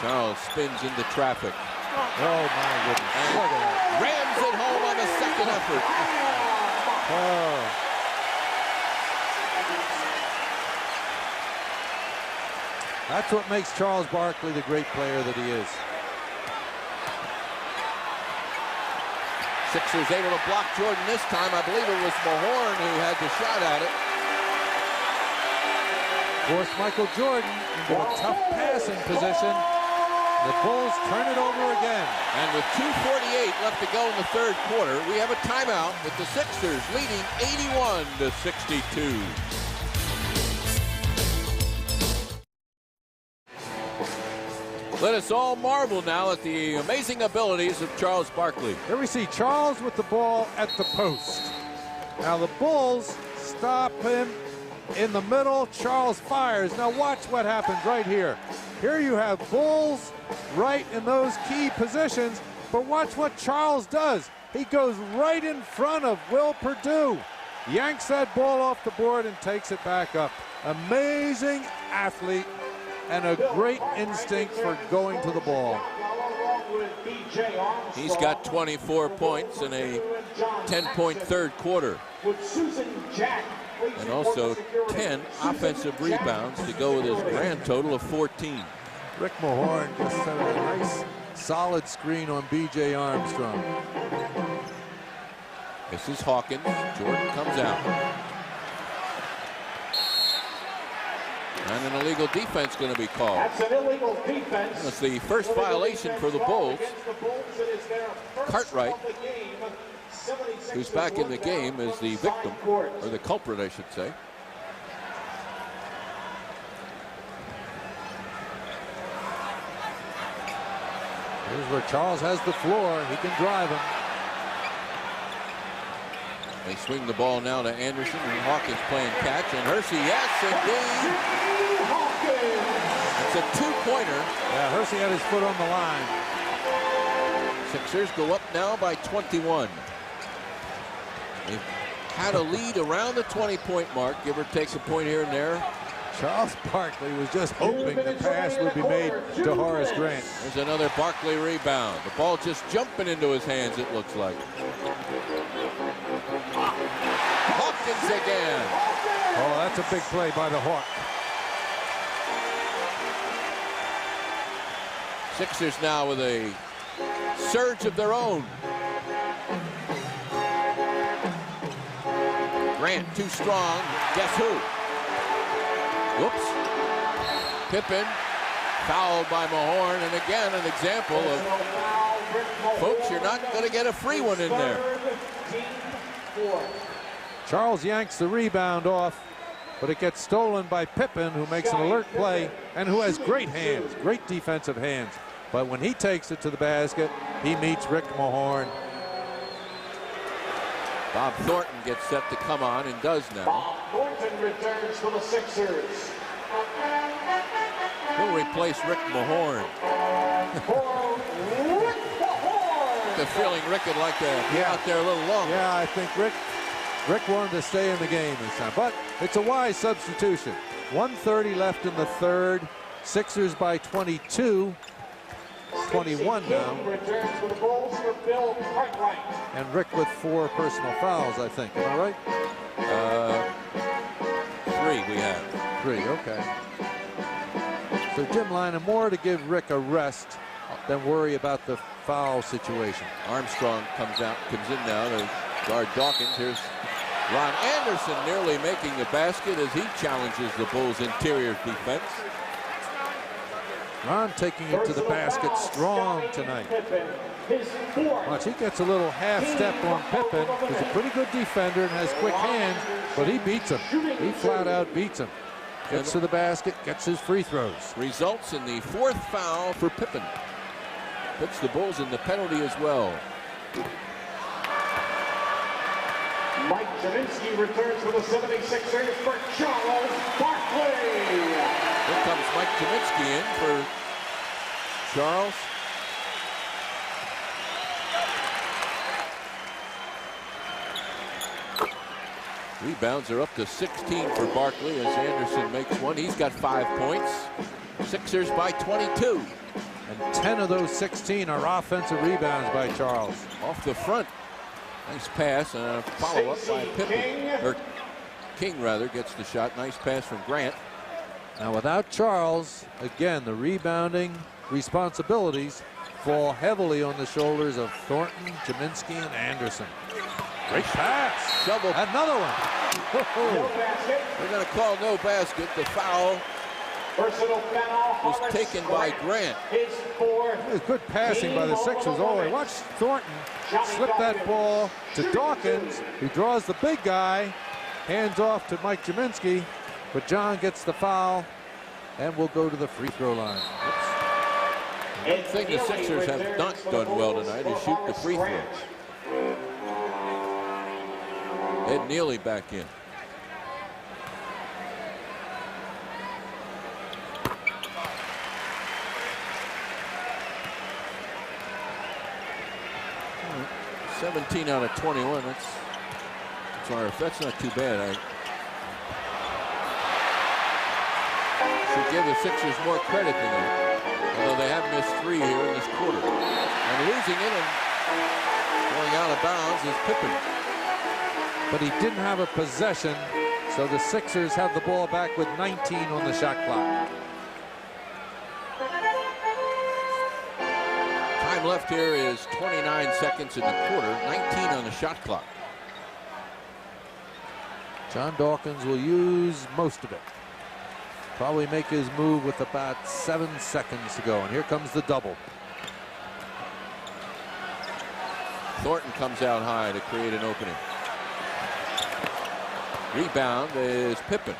Charles spins into traffic. Oh my goodness. Look at that. Rams it home on the second effort. Oh. That's what makes Charles Barkley the great player that he is. Sixers able to block Jordan this time. I believe it was Mahorn who had the shot at it. Forced Michael Jordan into a tough passing position. The Bulls turn it over again. And with 2:48 left to go in the third quarter, we have a timeout with the Sixers leading 81-62. Let us all marvel now at the amazing abilities of Charles Barkley. Here we see Charles with the ball at the post. Now the Bulls stop him in the middle. Charles fires. Now watch what happens right here. Here you have Bulls right in those key positions, but watch what Charles does. He goes right in front of Will Perdue, yanks that ball off the board and takes it back up. Amazing athlete and a great instinct for going to the ball. He's got 24 points in a 10-point third quarter. And also 10 offensive rebounds to go with his grand total of 14. Rick Mahorn just set a nice solid screen on B.J. Armstrong. This is Hawkins. Jordan comes out. And an illegal defense going to be called. That's an illegal defense. That's the first violation for the Bulls. Cartwright, who's back in the game, is the victim, or the culprit, I should say. Here's where Charles has the floor. He can drive him. They swing the ball now to Anderson, and Hawkins playing catch. And Hersey, yes, indeed. It's a two-pointer. Yeah, Hersey had his foot on the line. Sixers go up now by 21. They've had a lead around the 20-point mark, give or take a point here and there. Charles Barkley was just hoping the pass would be made to Horace Grant. There's another Barkley rebound. The ball just jumping into his hands, it looks like. Hawkins again. Oh, that's a big play by the Hawk. Sixers now with a surge of their own. Grant too strong. Guess who? Whoops. Pippen fouled by Mahorn, and again an example of, folks, you're not going to get a free one in there. Charles yanks the rebound off, but it gets stolen by Pippen, who makes an alert play and who has great hands, great defensive hands. But when he takes it to the basket, he meets Rick Mahorn. Bob Thornton gets set to come on and does now. Bob Thornton returns for the Sixers. He'll replace Rick Mahorn. The feeling Rick would like to be out there a little longer. Yeah, I think Rick wanted to stay in the game this time, but it's a wise substitution. 1:30 left in the third. Sixers by 22. 21 now. Returns for the Bulls for Bill Cartwright. And Rick with 4 personal fouls, I think. Am I right? 3 we have. 3, okay. So Jim Lynam, more to give Rick a rest than worry about the foul situation. Armstrong comes in now to guard Dawkins. Here's Ron Anderson nearly making the basket as he challenges the Bulls' interior defense. Ron taking it to the basket strong tonight. Watch, he gets a little half step on Pippen, who's a pretty good defender and has quick hands, but he beats him. He flat out beats him. Gets to the basket, gets his free throws. Results in the 4th foul for Pippen. Puts the Bulls in the penalty as well. Mike Jaminski returns for the 76ers for Charles Barkley. Here comes Mike Jaminski in for Charles. Rebounds are up to 16 for Barkley as Anderson makes one. He's got 5 points. Sixers by 22. And 10 of those 16 are offensive rebounds by Charles. Off the front. Nice pass and a follow-up by Pippen. Or King, rather, gets the shot. Nice pass from Grant. Now, without Charles, again, the rebounding responsibilities fall heavily on the shoulders of Thornton, Jaminski, and Anderson. Great pass. Shovel. Another one. No basket. They're going to call no basket. The foul Personal foul was taken by Grant. His 4th. It was good passing by the Sixers. Oh, watch Thornton slip that ball to Dawkins, who draws the big guy, hands off to Mike Jaminski, but John gets the foul and will go to the free throw line. One thing the Sixers have not done well tonight is shoot the free throws. Ed Neely back in. Hmm. 17 out of 21. That's not too bad. I should give the Sixers more credit than that. Although they have missed 3 here in this quarter. And losing it and going out of bounds is Pippen. But he didn't have a possession, so the Sixers have the ball back with 19 on the shot clock. Time left here is 29 seconds in the quarter, 19 on the shot clock. John Dawkins will use most of it. Probably make his move with about 7 seconds to go, and here comes the double. Thornton comes out high to create an opening. Rebound is Pippen.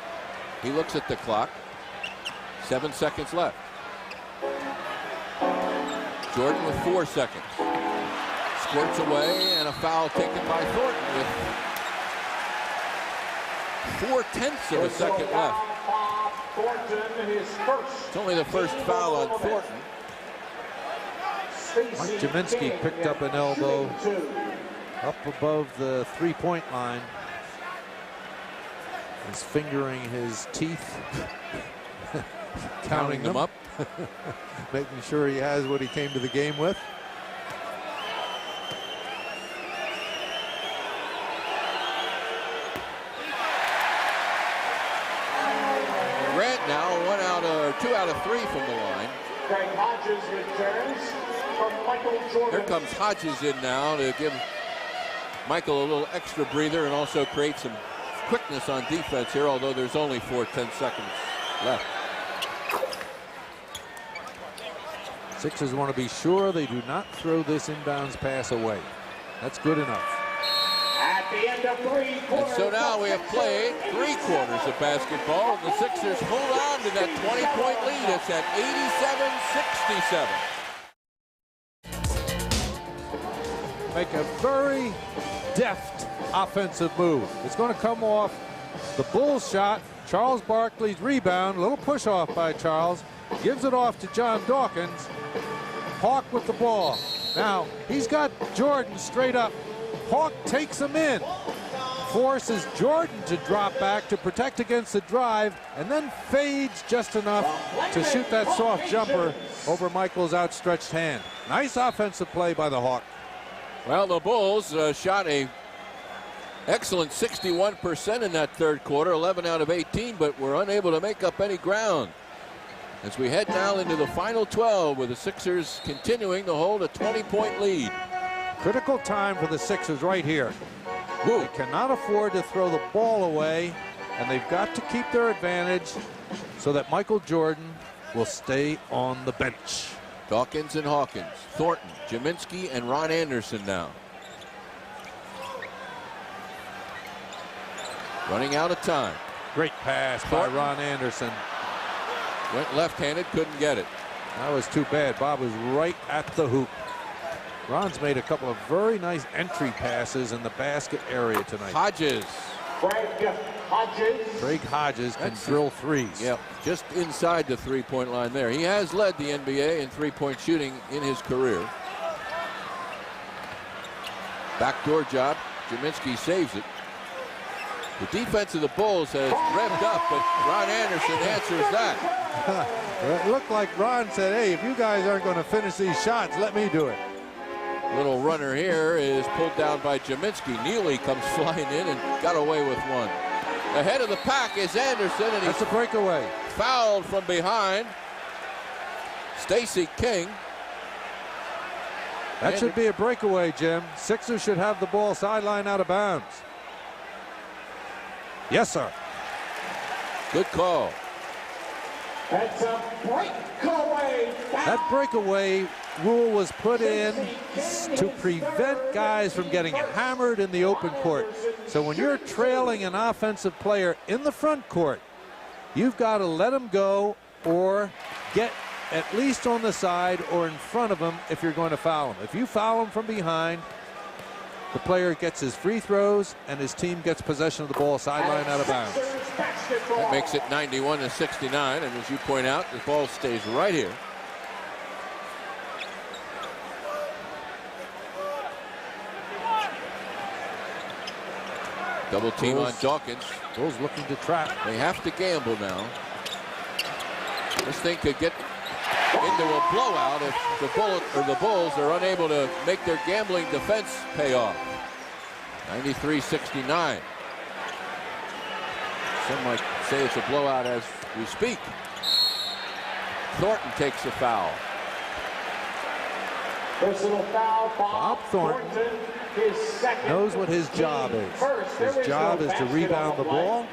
He looks at the clock. 7 seconds left. Jordan with 4 seconds. Squirts away, and a foul taken by Thornton with 4/10 of a second left. It's only the first foul on Thornton. Mike Jaminski picked up an elbow. up above the three-point line. He's fingering his teeth, counting them up, making sure he has what he came to the game with. Grant now 2 out of 3 from the line. Greg Hodges returns from Michael Jordan. Here comes Hodges in now to give Michael a little extra breather and also create some quickness on defense here, although there's only 10 seconds left. Sixers want to be sure they do not throw this inbounds pass away. That's good enough. At the end of 3 quarters. And so now we have played 3 quarters of basketball, and the Sixers hold on to that 20-point lead. It's at 87-67. Make a very deft offensive move. It's going to come off the Bulls shot. Charles Barkley's rebound, a little push off by Charles, gives it off to John Dawkins. Hawk with the ball. Now he's got Jordan straight up. Hawk takes him in, forces Jordan to drop back to protect against the drive, and then fades just enough to shoot that soft jumper over Michael's outstretched hand. Nice offensive play by the Hawk. Well, the Bulls shot a excellent 61% in that third quarter, 11 out of 18, but were unable to make up any ground. As we head now into the final 12, with the Sixers continuing to hold a 20-point lead. Critical time for the Sixers right here. They cannot afford to throw the ball away, and they've got to keep their advantage so that Michael Jordan will stay on the bench. Dawkins and Hawkins, Thornton, Jaminski, and Ron Anderson now. Running out of time. Great pass by Ron Anderson. Went left-handed, couldn't get it. That was too bad. Bob was right at the hoop. Ron's made a couple of very nice entry passes in the basket area tonight. Hodges. Craig Hodges can drill threes. Yep, just inside the three-point line there. He has led the NBA in three-point shooting in his career. Backdoor job. Jaminski saves it. The defense of the Bulls has revved up, but Ron Anderson answers that. It looked like Ron said, hey, if you guys aren't going to finish these shots, let me do it. Little runner here is pulled down by Jaminski. Neely comes flying in and got away with one. Ahead of the pack is Anderson, and that's a breakaway. Fouled from behind. Stacey King. That should be a breakaway, Jim. Sixers should have the ball sideline out of bounds. Yes, sir. Good call. That's a breakaway. That breakaway rule was put in to prevent guys from getting hammered in the open court. So when you're trailing an offensive player in the front court, you've got to let him go or get at least on the side or in front of him if you're going to foul him. If you foul him from behind, the player gets his free throws and his team gets possession of the ball sideline out of bounds. That makes it 91-69, and as you point out, the ball stays right here. Double team on Dawkins. Bulls looking to trap. They have to gamble now. This thing could get into a blowout if the Bulls are unable to make their gambling defense pay off. 93-69. Some might say it's a blowout as we speak. Thornton takes a foul. Personal foul. Bob Thornton knows what his job is. His job is to rebound the ball,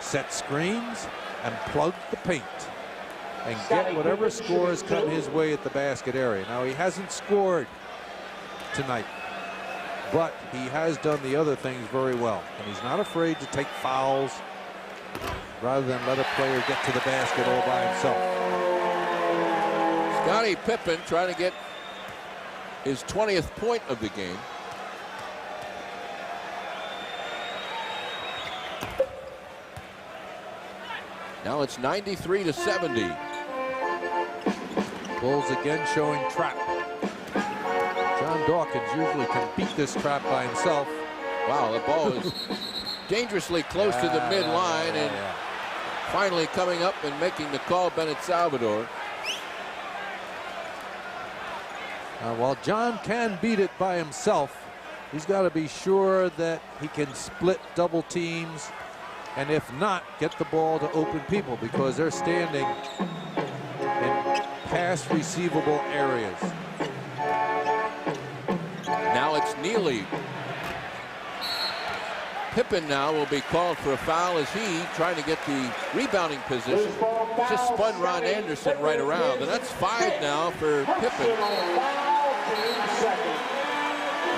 set screens, and plug the paint, and get whatever scores come his way at the basket area. Now, he hasn't scored tonight, but he has done the other things very well, and he's not afraid to take fouls rather than let a player get to the basket all by himself. Scottie Pippen trying to get his 20th point of the game. Now it's 93-70. Bulls again showing trap. John Dawkins usually can beat this trap by himself. Wow, the ball is dangerously close to the midline, and finally coming up and making the call, Bennett Salvador. While John can beat it by himself, he's got to be sure that he can split double teams, and if not, get the ball to open people, because they're standing in pass receivable areas. Now it's Neely. Pippen now will be called for a foul as he, trying to get the rebounding position, just spun Ron Anderson right around. And that's 5 now for Pippen.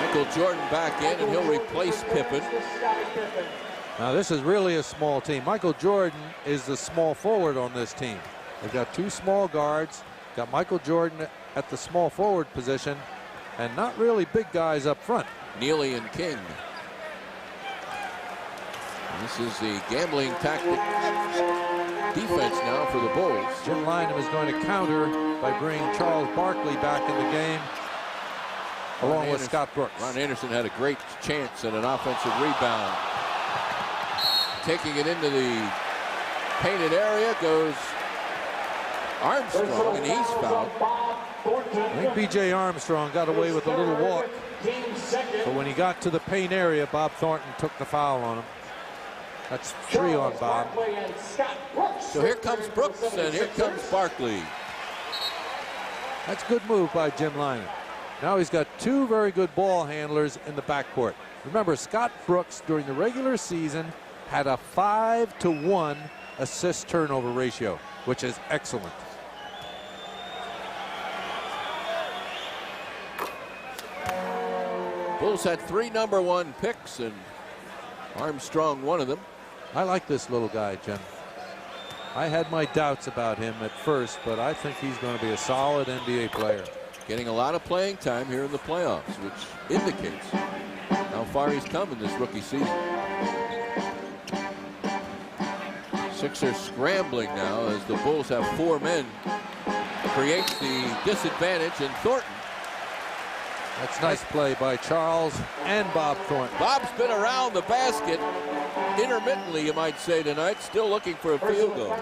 Michael Jordan back in, and he'll replace Pippen. Now this is really a small team. Michael Jordan is the small forward on this team. They've got 2 small guards, got Michael Jordan at the small forward position, and not really big guys up front. Neely and King. This is the gambling tactic defense now for the Bulls. Jim Lynam is going to counter by bringing Charles Barkley back in the game, along with Scott Brooks. Ron Anderson had a great chance at an offensive rebound. Taking it into the painted area goes Armstrong, and he's fouled. I think B.J. Armstrong got away with a little walk, but when he got to the paint area, Bob Thornton took the foul on him. That's 3 on Bob. So here comes Brooks, and here comes Barkley. That's a good move by Jim Lynam. Now he's got 2 very good ball handlers in the backcourt. Remember, Scott Brooks during the regular season had a 5-to-1 assist turnover ratio, which is excellent. Bulls had 3 #1 picks, and Armstrong one of them. I like this little guy, Jim. I had my doubts about him at first, but I think he's going to be a solid NBA player. Getting a lot of playing time here in the playoffs, which indicates how far he's come in this rookie season. Sixers scrambling now as the Bulls have 4 men. Creates the disadvantage, and Thornton. That's nice play by Charles and Bob Thornton. Bob's been around the basket intermittently, you might say, tonight, still looking for a field goal.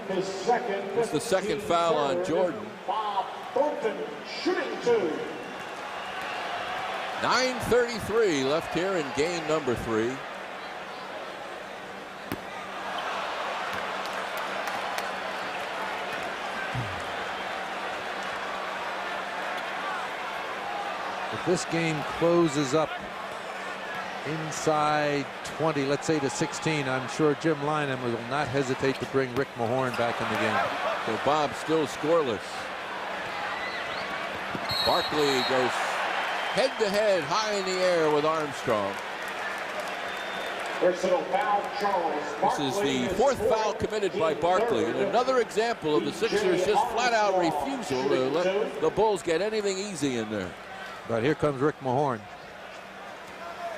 It's the second foul on Jordan. Bob Thornton shooting 2. 9:33 left here in game number 3. If this game closes up inside 20, let's say to 16, I'm sure Jim Lynam will not hesitate to bring Rick Mahorn back in the game. So Bob still scoreless. Barkley goes head-to-head high in the air with Armstrong. Personal foul, Charles. This is the 4th foul committed by Barkley, and another example of the Sixers' just flat-out refusal to let the Bulls get anything easy in there. But here comes Rick Mahorn.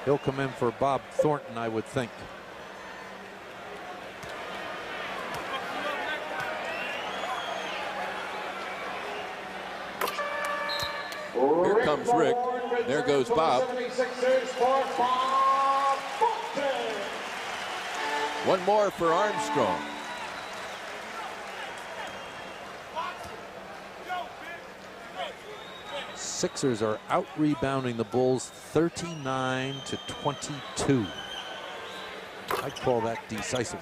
He'll come in for Bob Thornton, I would think. Here comes Rick. There goes Bob. One more for Armstrong. Sixers are out rebounding the Bulls 39-22. I'd call that decisive.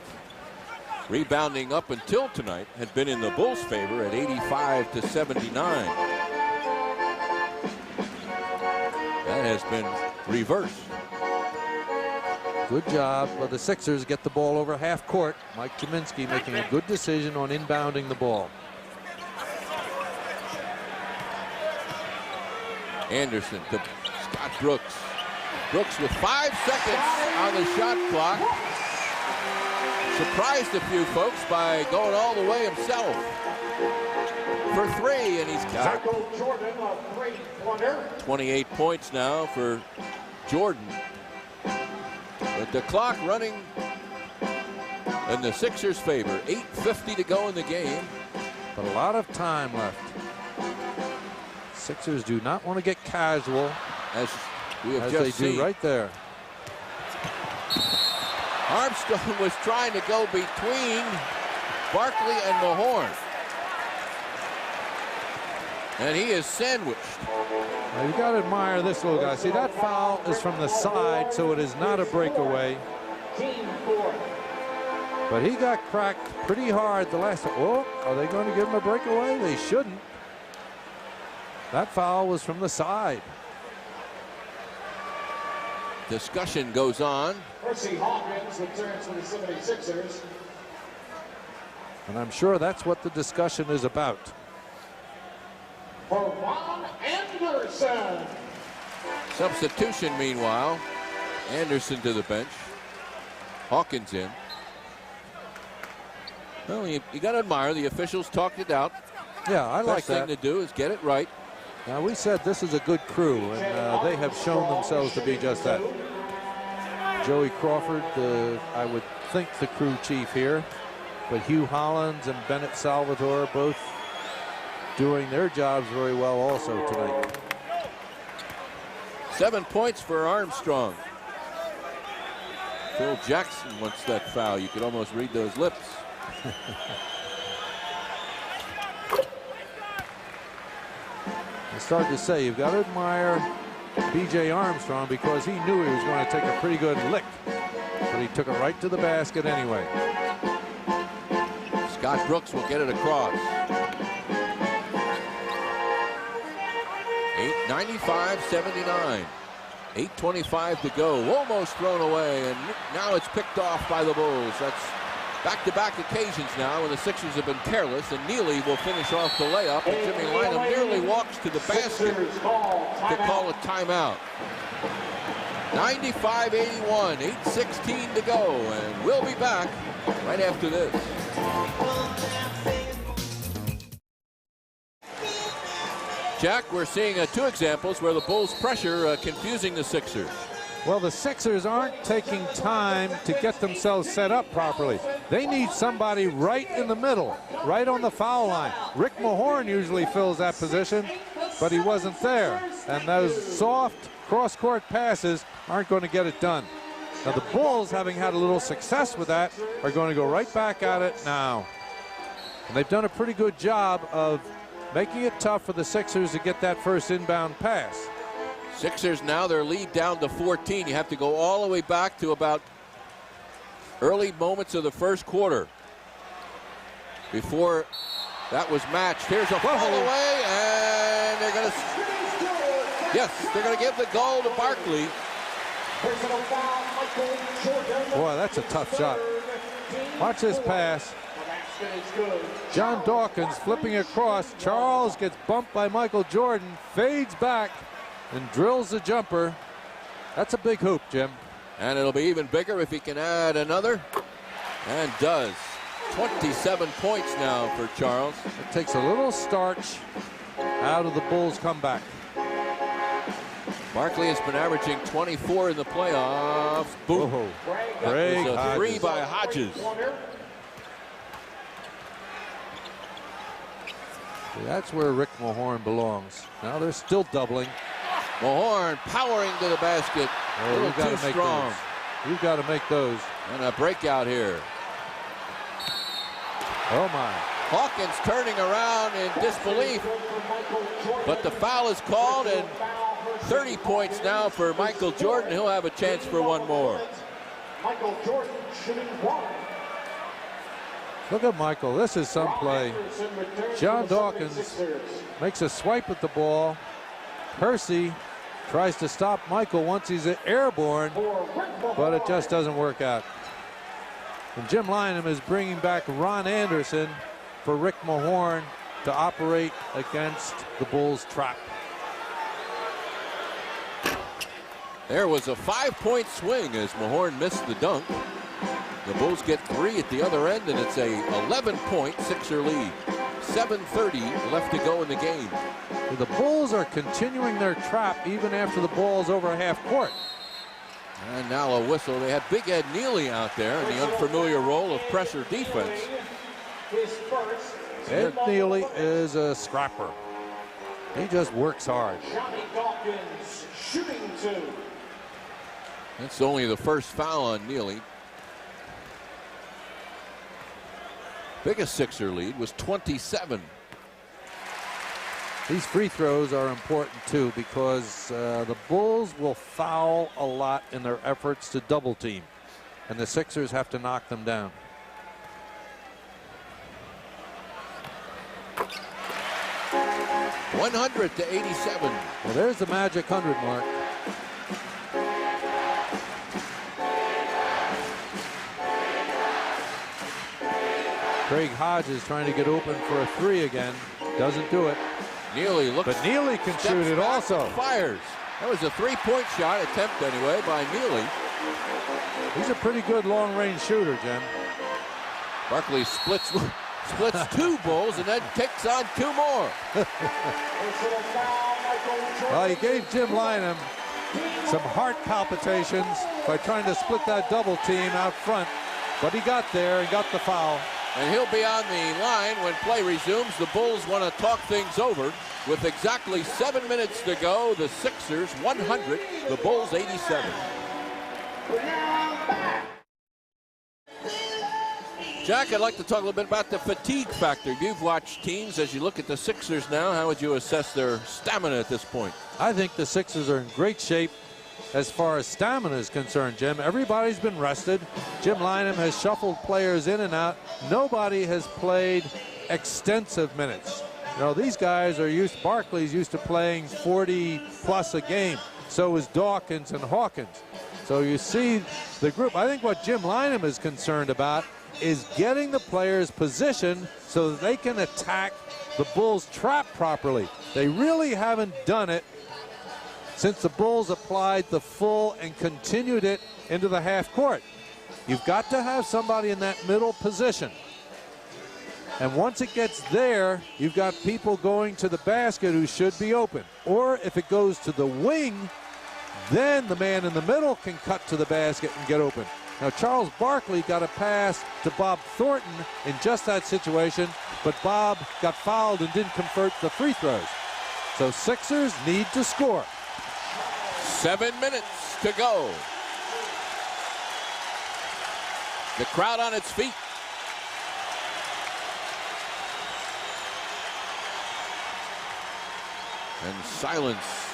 Rebounding up until tonight had been in the Bulls' favor at 85-79. That has been reversed. Good job. Well, the Sixers get the ball over half court. Mike Kaminsky making a good decision on inbounding the ball. Anderson to Scott Brooks. Brooks with 5 seconds on the shot clock. Surprised a few folks by going all the way himself for 3, and he's got 28 points now for Jordan. But the clock running in the Sixers' favor. 8:50 to go in the game. But a lot of time left. Sixers do not want to get casual, as we have as just they seen. do right there. Armstrong was trying to go between Barkley and Mahorn. And he is sandwiched. Now you got to admire this little guy. See, that foul is from the side, so it is not a breakaway. But he got cracked pretty hard the last time. Oh, are they going to give him a breakaway? They shouldn't. That foul was from the side. Discussion goes on. Percy Hawkins returns for the 76ers. And I'm sure that's what the discussion is about. For Ron Anderson. Substitution meanwhile. Anderson to the bench. Hawkins in. Well, you got to admire the officials talked it out. Yeah, I like Best that. thing to do is get it right. Now, we said this is a good crew, and they have shown themselves to be just that. Joey Crawford, I would think the crew chief here, but Hugh Hollins and Bennett Salvatore both doing their jobs very well also tonight. 7 points for Armstrong. Phil Jackson wants that foul. You could almost read those lips. I started to say, you've got to admire B.J. Armstrong because he knew he was going to take a pretty good lick, but he took it right to the basket anyway. Scott Brooks will get it across. 8:95-79. 8:25 to go. Almost thrown away, and now it's picked off by the Bulls. That's back-to-back occasions now when the Sixers have been careless, and Neely will finish off the layup, and Jimmy Lynam nearly walks to the basket to call a timeout. 95-81, 8:16 to go, and we'll be back right after this. Jack, we're seeing two examples where the Bulls pressure confusing the Sixers. Well, the Sixers aren't taking time to get themselves set up properly. They need somebody right in the middle, right on the foul line. Rick Mahorn usually fills that position, but he wasn't there. And those soft cross-court passes aren't going to get it done. Now, the Bulls, having had a little success with that, are going to go right back at it now. And they've done a pretty good job of making it tough for the Sixers to get that first inbound pass. Sixers now their lead down to 14. You have to go all the way back to about early moments of the first quarter before that was matched. Here's a fall away, and they're going to, yes, they're going to give the goal to Barkley. Boy, that's a tough shot. Watch this pass. John Dawkins flipping across. Charles gets bumped by Michael Jordan, fades back, and drills the jumper. That's a big hoop, Jim. And it'll be even bigger if he can add another. And does. 27 points now for Charles. It takes a little starch out of the Bulls' comeback. Barkley has been averaging 24 in the playoffs. Boom. Whoa. That was a three by Hodges. That's where Rick Mahorn belongs. Now they're still doubling. Mahorn powering to the basket. A little too strong. You've got to make those. And a breakout here. Oh my. Hawkins turning around in disbelief. But the foul is called, and 30 points now for Michael Jordan. He'll have a chance for one more. Michael Jordan shooting one. Look at Michael. This is some play. John Dawkins makes a swipe at the ball. Percy tries to stop Michael once he's airborne, but it just doesn't work out. And Jim Lynam is bringing back Ron Anderson for Rick Mahorn to operate against the Bulls' trap. There was a 5-point swing as Mahorn missed the dunk. The Bulls get 3 at the other end, and it's a 11-point Sixer lead. 7:30 left to go in the game. The Bulls are continuing their trap even after the ball's over half court. And now a whistle. They had Big Ed Neely out there in the unfamiliar role of pressure defense. Ed Neely is a scrapper. He just works hard. Johnny Dawkins shooting 2. That's only the first foul on Neely. Biggest Sixer lead was 27. These free throws are important too because the Bulls will foul a lot in their efforts to double team, and the Sixers have to knock them down. (100 to 87). Well, there's the magic 100 mark. Craig Hodges trying to get open for a 3 again. Doesn't do it. Neely looks. But Neely can shoot it also. Fires. That was a 3-point shot attempt anyway by Neely. He's a pretty good long-range shooter, Jim. Barkley splits 2 Bulls and then takes on 2 more. Well, he gave Jim Lynam some heart palpitations by trying to split that double team out front. But he got there and got the foul. And he'll be on the line when play resumes. The Bulls want to talk things over. With exactly 7 minutes to go, the Sixers 100, the Bulls 87. Jack, I'd like to talk a little bit about the fatigue factor. You've watched teams. As you look at the Sixers now, how would you assess their stamina at this point? I think the Sixers are in great shape as far as stamina is concerned, Jim. Everybody's been rested. Jim Lynam has shuffled players in and out. Nobody has played extensive minutes. You know, these guys are used, Barkley's used to playing 40 plus a game. So is Dawkins and Hawkins. So you see the group. I think what Jim Lynam is concerned about is getting the players positioned so that they can attack the Bulls' trap properly. They really haven't done it since the Bulls applied the full and continued it into the half court. You've got to have somebody in that middle position. And once it gets there, you've got people going to the basket who should be open. Or if it goes to the wing, then the man in the middle can cut to the basket and get open. Now, Charles Barkley got a pass to Bob Thornton in just that situation, but Bob got fouled and didn't convert the free throws. So Sixers need to score. 7 minutes to go. The crowd on its feet. And silence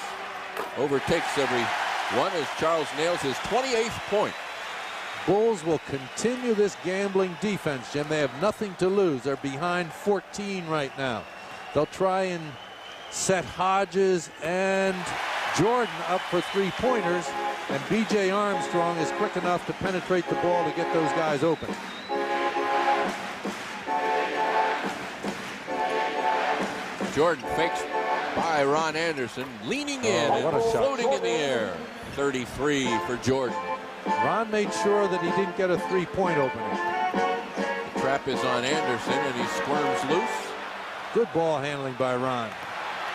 overtakes everyone as Charles nails his 28th point. Bulls will continue this gambling defense, Jim. They have nothing to lose. They're behind 14 right now. They'll try and set Hodges and Jordan up for 3-pointers, and B.J. Armstrong is quick enough to penetrate the ball to get those guys open. Jordan fakes by Ron Anderson, leaning in and floating in the air. 33 for Jordan. Ron made sure that he didn't get a 3-point opening. The trap is on Anderson, and he squirms loose. Good ball handling by Ron.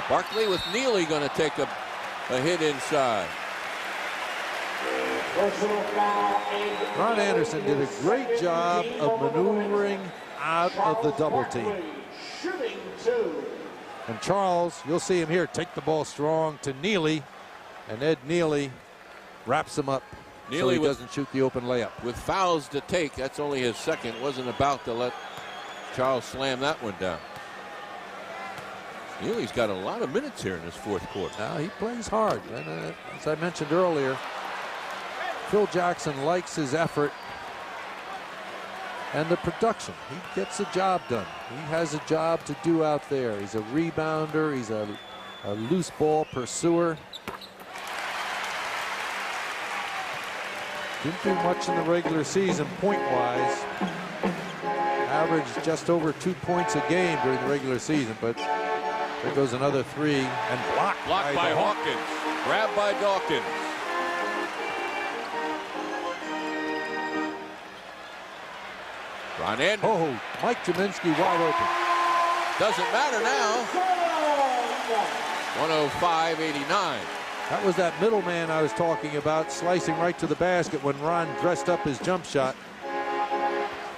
Barkley with Neely going to take a hit inside. Ron Anderson did a great job of maneuvering out of the double team. And Charles, you'll see him here, take the ball strong to Neely, and Ed Neely wraps him up so he doesn't shoot the open layup. With fouls to take, that's only his second. Wasn't about to let Charles slam that one down. Neely's got a lot of minutes here in this fourth quarter. Now he plays hard. And, as I mentioned earlier, Phil Jackson likes his effort and the production. He gets the job done. He has a job to do out there. He's a rebounder. He's a loose ball pursuer. Didn't do much in the regular season point-wise. Averaged just over 2 points a game during the regular season, but there goes another 3 and blocked by Hawkins. Grabbed by Dawkins. Ron Anderson. Oh, Mike Jaminski wide open. Doesn't matter now. 105-89. That was that middleman I was talking about, slicing right to the basket when Ron dressed up his jump shot.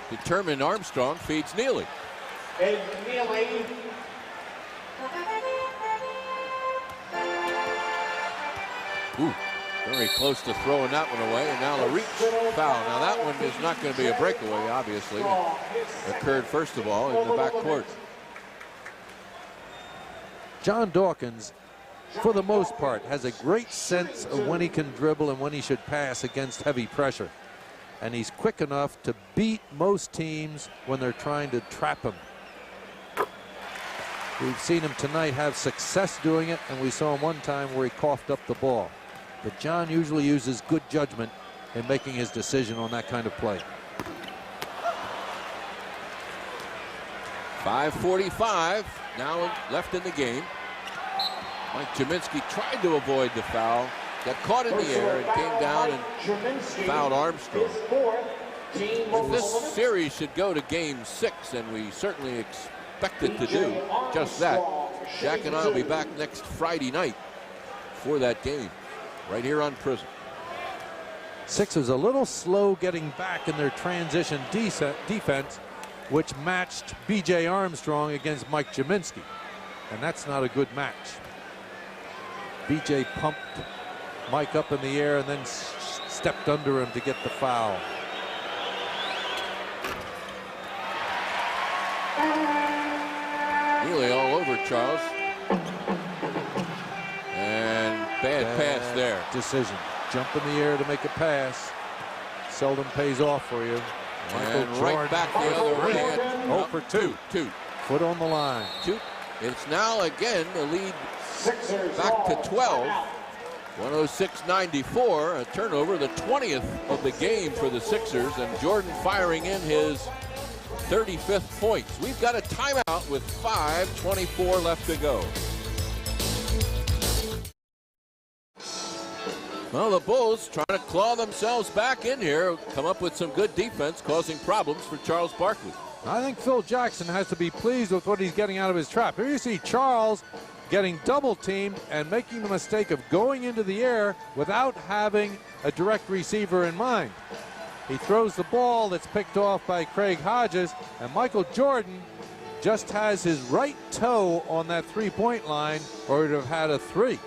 Determined Armstrong feeds Neely. And Neely. Ooh, very close to throwing that one away, and now the reach foul. Now that one is not going to be a breakaway, obviously. It occurred first of all in the backcourt. John Dawkins, for the most part, has a great sense of when he can dribble and when he should pass against heavy pressure. And he's quick enough to beat most teams when they're trying to trap him. We've seen him tonight have success doing it, and we saw him one time where he coughed up the ball. But John usually uses good judgment in making his decision on that kind of play. 5:45 now left in the game. Mike Jaminski tried to avoid the foul, got caught in the air and came down and fouled Armstrong. This series should go to game 6, and we certainly expect it to do just that. Jack and I will be back next Friday night for that game, right here on Prism. Sixers a little slow getting back in their transition defense, which matched B.J. Armstrong against Mike Jaminski. And that's not a good match. B.J. pumped Mike up in the air and then stepped under him to get the foul. Nearly all over Charles. And bad pass there. Decision. Jump in the air to make a pass. Seldom pays off for you. And right back the other way. 0 for 2. Foot on the line. It's now again the lead back to 12. 106-94. A turnover, the 20th of the game for the Sixers, and Jordan firing in his 35th points. We've got a timeout with 5:24 left to go. Well, the Bulls trying to claw themselves back in here, come up with some good defense, causing problems for Charles Barkley. I think Phil Jackson has to be pleased with what he's getting out of his trap. Here you see Charles getting double teamed and making the mistake of going into the air without having a direct receiver in mind. He throws the ball that's picked off by Craig Hodges, and Michael Jordan just has his right toe on that three-point line, or he'd have had a 3.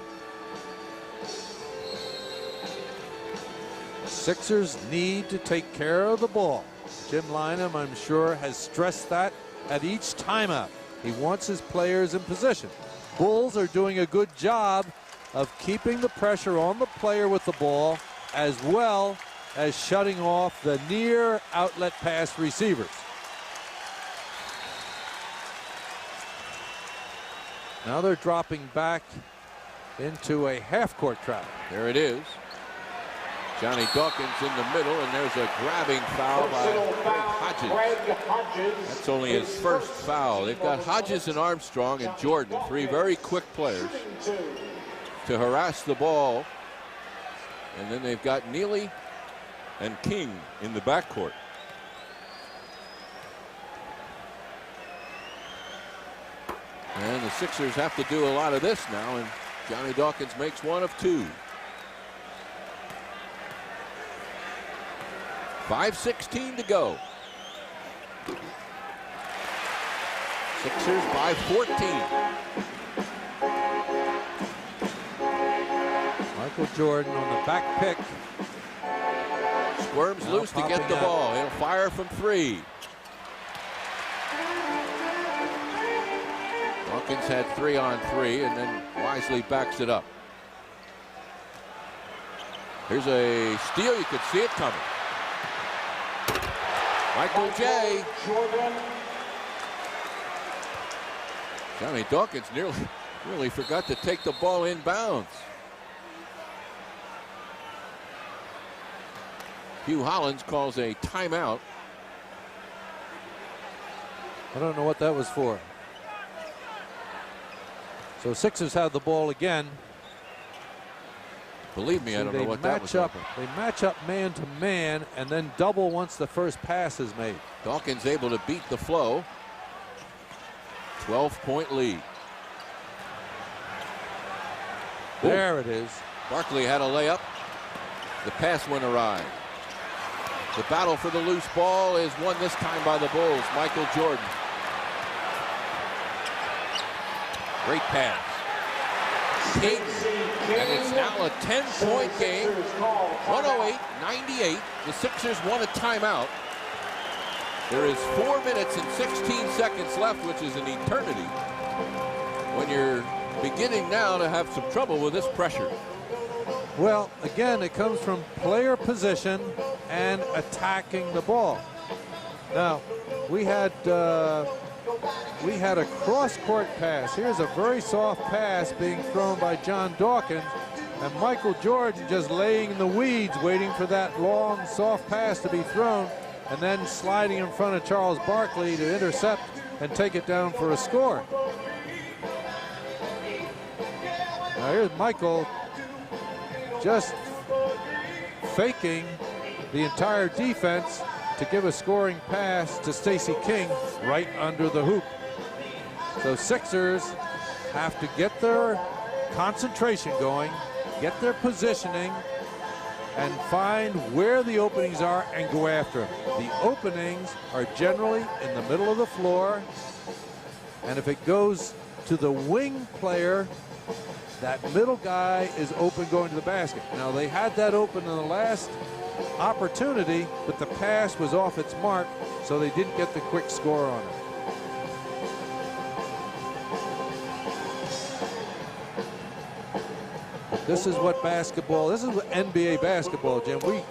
Sixers need to take care of the ball. Jim Lynam, I'm sure, has stressed that at each timeout. He wants his players in position. Bulls are doing a good job of keeping the pressure on the player with the ball, as well as shutting off the near outlet pass receivers. Now they're dropping back into a half-court trap. There it is. Johnny Dawkins in the middle, and there's a grabbing foul by Craig Hodges. That's only his first foul. They've got Hodges and Armstrong and Jordan, 3 very quick players to harass the ball. And then they've got Neely and King in the backcourt. And the Sixers have to do a lot of this now, and Johnny Dawkins makes 1 of 2. 5:16 to go. Sixers by 14. Michael Jordan on the back pick. Squirms now loose to get the ball. He'll fire from 3. Dawkins had 3 on 3 and then wisely backs it up. Here's a steal. You could see it coming. Michael J. Johnny Dawkins nearly forgot to take the ball inbounds. Hugh Hollins calls a timeout. I don't know what that was for. So Sixers have the ball again. Believe me, I don't know what that was. They match up man to man and then double once the first pass is made. Dawkins able to beat the flow. 12-point lead. There it is. Barkley had a layup. The pass went awry. The battle for the loose ball is won this time by the Bulls. Michael Jordan. Great pass. King. And it's now a 10-point game. 108-98. The Sixers want a timeout. There is 4 minutes and 16 seconds left, which is an eternity, when you're beginning now to have some trouble with this pressure. Well, again, it comes from player position and attacking the ball. Now, we had a cross-court pass. Here's a very soft pass being thrown by John Dawkins, and Michael Jordan just laying in the weeds waiting for that long, soft pass to be thrown, and then sliding in front of Charles Barkley to intercept and take it down for a score. Now here's Michael just faking the entire defense to give a scoring pass to Stacey King right under the hoop. So Sixers have to get their concentration going, get their positioning, and find where the openings are and go after them. The openings are generally in the middle of the floor, and if it goes to the wing player, that middle guy is open going to the basket. Now, they had that open in the last opportunity, but the pass was off its mark, so they didn't get the quick score on it. This is what NBA basketball, Jim. We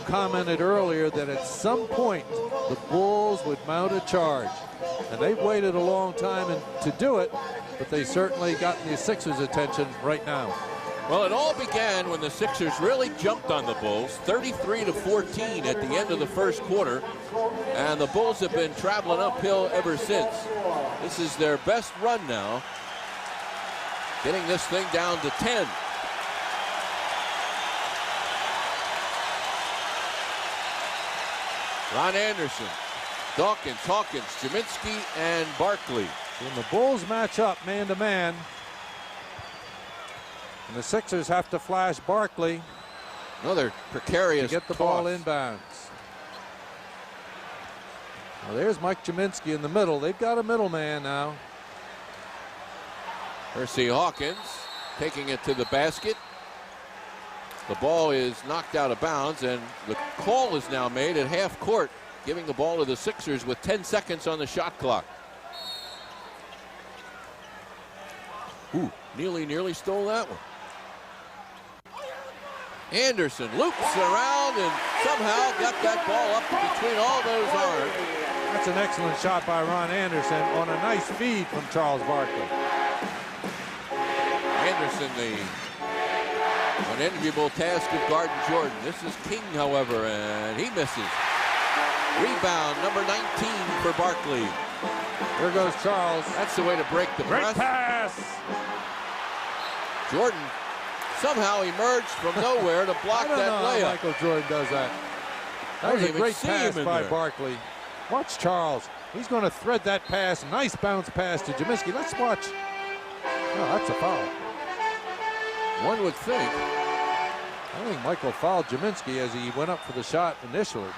commented earlier that at some point the Bulls would mount a charge, and they've waited a long time to do it, but they certainly gotten the Sixers' attention right now. Well, it all began when the Sixers really jumped on the Bulls, 33-14 at the end of the first quarter, and the Bulls have been traveling uphill ever since. This is their best run now, getting this thing down to 10. Ron Anderson, Dawkins, Hawkins, Jaminski, and Barkley. When the Bulls match up man-to-man, and the Sixers have to flash Barkley. Another precarious to get the toss. ball inbounds. Well, there's Mike Jaminski in the middle. They've got a middleman now. Hersey Hawkins taking it to the basket. The ball is knocked out of bounds, and the call is now made at half court, giving the ball to the Sixers with 10 seconds on the shot clock. Ooh, nearly stole that one. Anderson loops around and somehow got that ball up between all those arms. That's an excellent shot by Ron Anderson on a nice feed from Charles Barkley. Anderson, the unenviable task of guarding Jordan. This is King, however, and he misses. Rebound, number 19 for Barkley. There goes Charles. That's the way to break the Great press. Pass. Jordan somehow emerged from nowhere to block that I don't know layup. how Michael Jordan does that. That was a great pass by there. Barkley. Watch Charles. He's going to thread that pass. Nice bounce pass to Jaminski. Let's watch. Oh, that's a foul. One would think. I think Michael fouled Jaminski as he went up for the shot initially.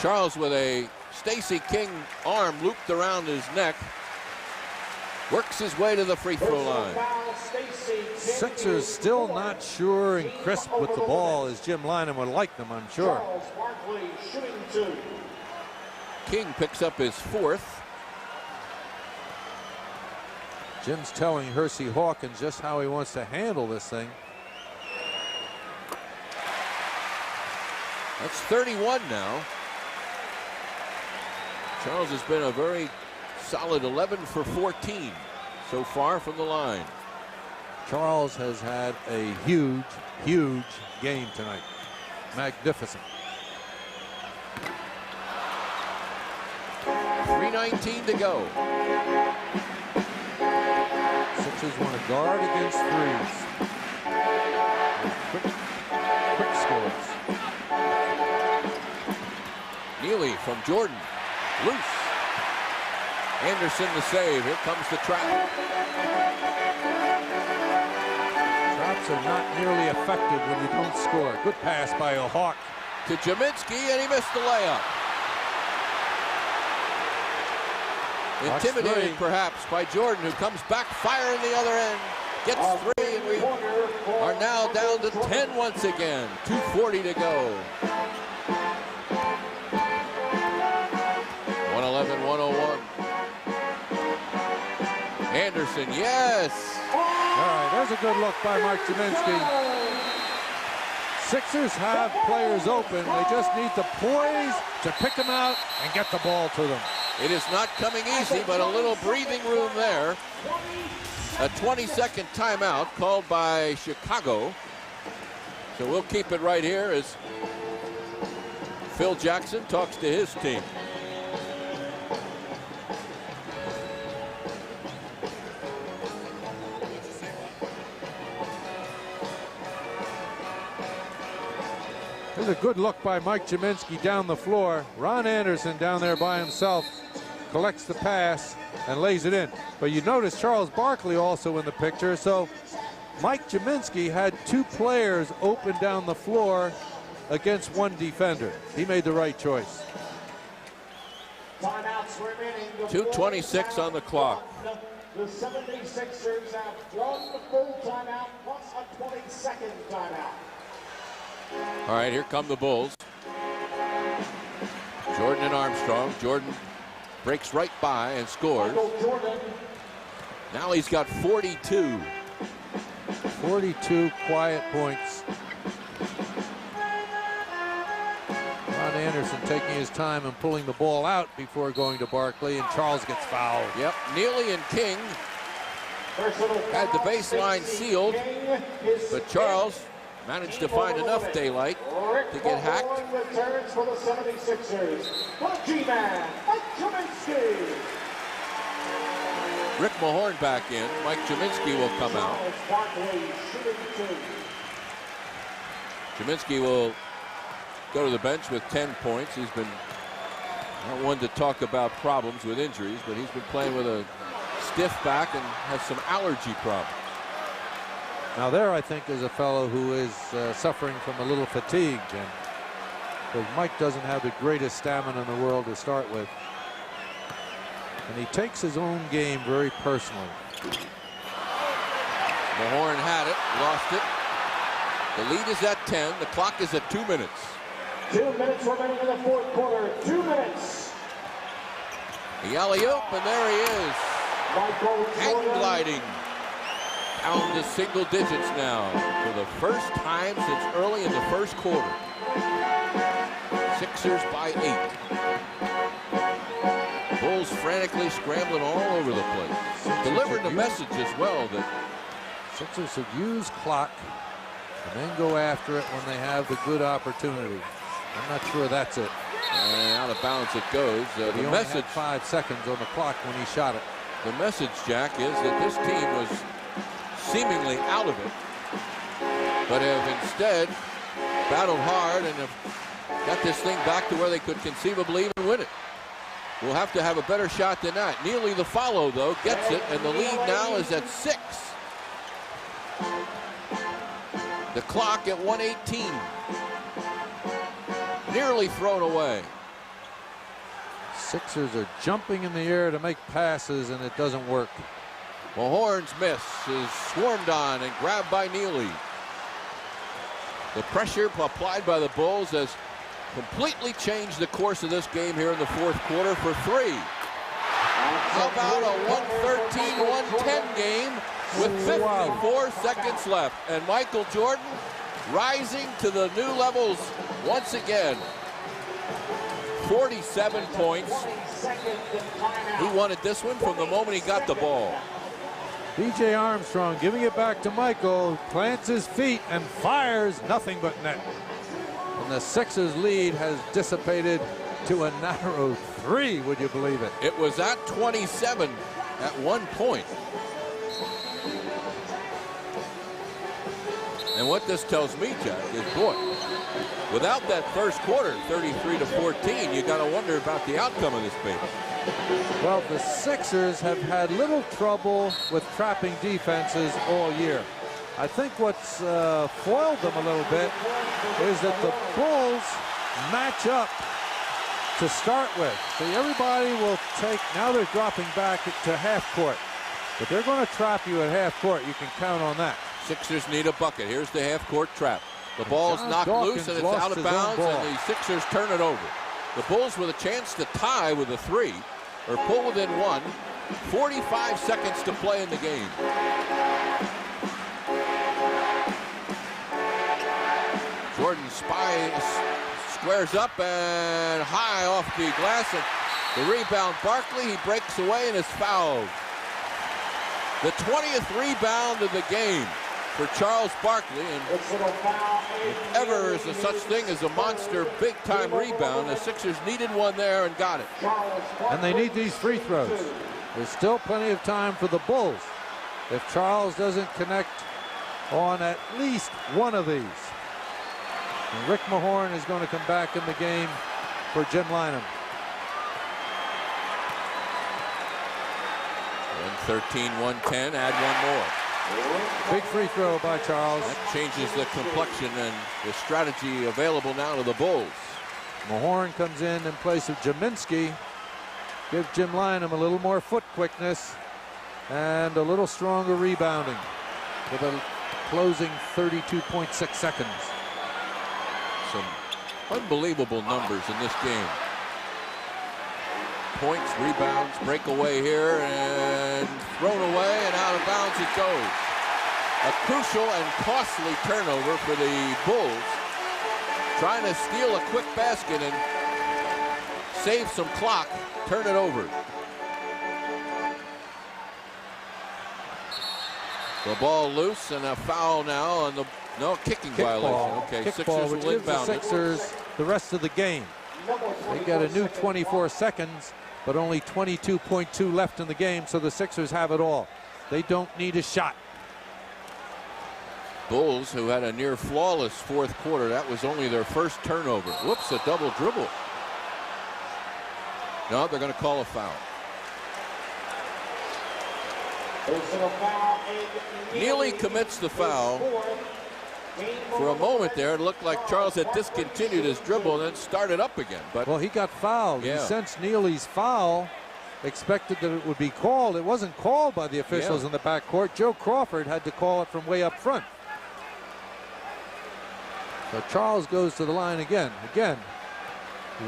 Charles with a Stacey King arm looped around his neck. Works his way to the free throw line. Sixers still not sure and crisp with the ball as Jim Lynam would like them, I'm sure. King picks up his fourth. Jim's telling Hersey Hawkins just how he wants to handle this thing. That's 31 now. Charles has been a very solid 11 for 14 so far from the line. Charles has had a huge game tonight. Magnificent. 3:19 to go. Sixers want to guard against threes. Quick scores. Neely from Jordan. Loose. Anderson the save. Here comes the trap. Traps are not nearly effective when you don't score. Good pass by a Hawk. To Jaminski, and he missed the layup. Intimidated perhaps by Jordan, who comes back firing the other end. Gets 3, and we are now down to 10 once again. 2:40 to go. 111-101. Anderson, yes. All right, there's a good look by Mike Jaminski. Sixers have players open. They just need the poise to pick them out and get the ball to them. It is not coming easy, but a little breathing room there. A 20-second timeout called by Chicago. So we'll keep it right here as Phil Jackson talks to his team. There's a good look by Mike Jaminski down the floor. Ron Anderson down there by himself collects the pass and lays it in. But you notice Charles Barkley also in the picture. So Mike Jaminski had 2 players open down the floor against 1 defender. He made the right choice. 2:26 on the clock. The 76ers have 1 full timeout plus a 20-second timeout. All right, here come the Bulls. Jordan and Armstrong. Jordan breaks right by and scores. Now he's got 42. 42 quiet points. Ron Anderson taking his time and pulling the ball out before going to Barkley, and Charles gets fouled. Yep, Neely and King had the baseline sealed, but Charles managed to find enough daylight to get hacked. Returns for the 76ers. G-Man, Mike Jaminski. Rick Mahorn back in. Mike Jaminski will come out. Jaminski will go to the bench with 10 points. He's been not one to talk about problems with injuries, but he's been playing with a stiff back and has some allergy problems. Now there, I think, is a fellow who is suffering from a little fatigue, and because Mike doesn't have the greatest stamina in the world to start with, and he takes his own game very personally. Mahorn had it, lost it. The lead is at 10. The clock is at 2 minutes. 2 minutes remaining in the 4th quarter. 2 minutes. The alley-oop, and there he is. Hang gliding. Down to single digits now for the first time since early in the 1st quarter. Sixers by 8. Bulls frantically scrambling all over the place. Delivering the message as well that Sixers should use clock and then go after it when they have the good opportunity. I'm not sure that's it. And out of bounds it goes. The message, 5 seconds on the clock when he shot it. The message, Jack, is that this team was seemingly out of it, but have instead battled hard and have got this thing back to where they could conceivably even win it. We'll have to have a better shot than that. Neely, the follow, though, gets it, and the lead now is at 6. The clock at 1:18. Nearly thrown away. Sixers are jumping in the air to make passes, and it doesn't work. Mahorn's miss is swarmed on and grabbed by Neely. The pressure applied by the Bulls has completely changed the course of this game here in the 4th quarter for 3. How about a 113-110 game with 54 seconds left? And Michael Jordan rising to the new levels once again. 47 points. He wanted this one from the moment he got the ball. B.J. Armstrong giving it back to Michael, plants his feet and fires, nothing but net. And the Sixers lead has dissipated to a narrow 3, would you believe it? It was at 27 at one point. And what this tells me, Jack, is, boy, without that 1st quarter, 33-14, you got to wonder about the outcome of this baby. Well, the Sixers have had little trouble with trapping defenses all year. I think what's foiled them a little bit is that the Bulls match up to start with. See, everybody will take, now they're dropping back to half court. But they're going to trap you at half court. You can count on that. Sixers need a bucket. Here's the half court trap. The ball's knocked loose and it's out of bounds, and the Sixers turn it over. The Bulls with a chance to tie with a 3 or pull within 1. 45 seconds to play in the game. Jordan squares up and high off the glass. And the rebound, Barkley, he breaks away and is fouled. The 20th rebound of the game for Charles Barkley, and if ever is a such thing as a monster big-time rebound, the Sixers needed one there and got it. And they need these free throws. There's still plenty of time for the Bulls if Charles doesn't connect on at least one of these. And Rick Mahorn is going to come back in the game for Jim Lynam. 113, 110, add one more. Big free throw by Charles. That changes the complexion and the strategy available now to the Bulls. Mahorn comes in place of Jaminski. Give Jim Lynam a little more foot quickness and a little stronger rebounding with a closing 32.6 seconds. Some unbelievable numbers in this game. Points, rebounds, breakaway here, and thrown away, and out of bounds it goes. A crucial and costly turnover for the Bulls, trying to steal a quick basket and save some clock, turn it over. The ball loose and a foul now on the kicking violation. Ball. Okay, Kick Sixers ball, which will gives the inbound it. Sixers the rest of the game. They got a new 24 seconds, but only 22.2 left in the game, so the Sixers have it all. They don't need a shot. Bulls, who had a near flawless fourth quarter, that was only their first turnover. Whoops, a double dribble. No, they're going to call a foul. Neely commits the foul. For a moment there, it looked like Charles had discontinued his dribble and then started up again. But well, he got fouled. Yeah. He sensed Neely's foul, expected that it would be called. It wasn't called by the officials in the backcourt. Joe Crawford had to call it from way up front. So Charles goes to the line again. Again,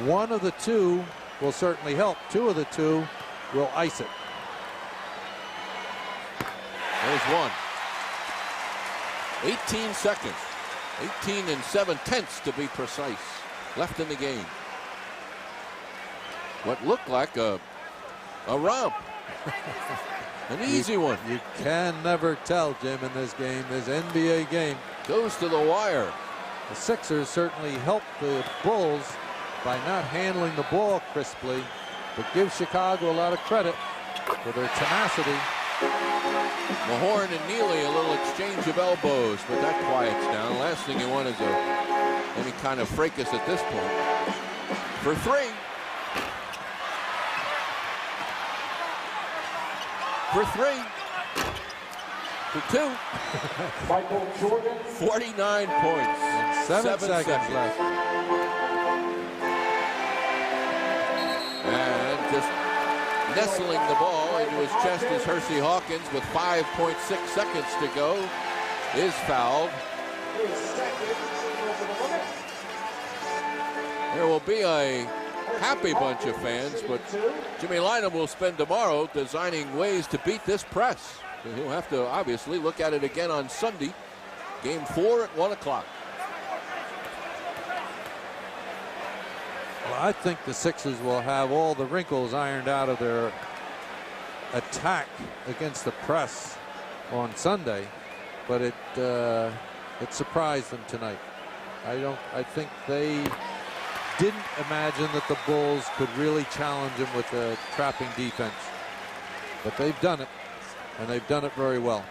one of the two will certainly help. Two of the two will ice it. There's one. 18 seconds. 18 7/10 to be precise. Left in the game. What looked like a romp. An easy one. You can never tell, Jim, in this game, this NBA game. Goes to the wire. The Sixers certainly helped the Bulls by not handling the ball crisply, but give Chicago a lot of credit for their tenacity. Mahorn and Neely, a little exchange of elbows, but that quiets down. Last thing you want is any kind of fracas at this point. For three. For three. For two. Michael Jordan. 49 points. And 7 seconds left. And just nestling the ball into his chest is Hersey Hawkins with 5.6 seconds to go. Is fouled. There will be a happy bunch of fans, but Jimmy Lynam will spend tomorrow designing ways to beat this press. So he'll have to obviously look at it again on Sunday. Game 4 at 1 o'clock. Well, I think the Sixers will have all the wrinkles ironed out of their attack against the press on Sunday, but it surprised them tonight. I think they didn't imagine that the Bulls could really challenge them with a trapping defense, but they've done it, and they've done it very well.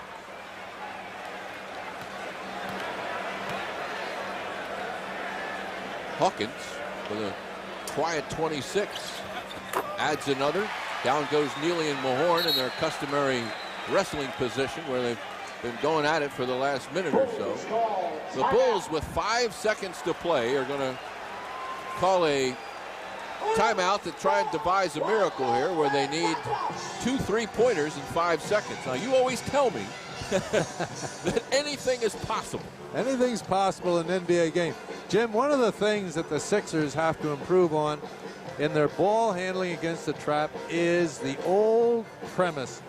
Hawkins with a quiet 26 adds another. Down goes Neely and Mahorn in their customary wrestling position where they've been going at it for the last minute or so. The Bulls, with 5 seconds to play, are going to call a timeout to try and devise a miracle here where they need 2 3-pointers in 5 seconds. Now, you always tell me that anything is possible. Anything's possible in an NBA game. Jim, one of the things that the Sixers have to improve on in their ball handling against the trap is the old premise,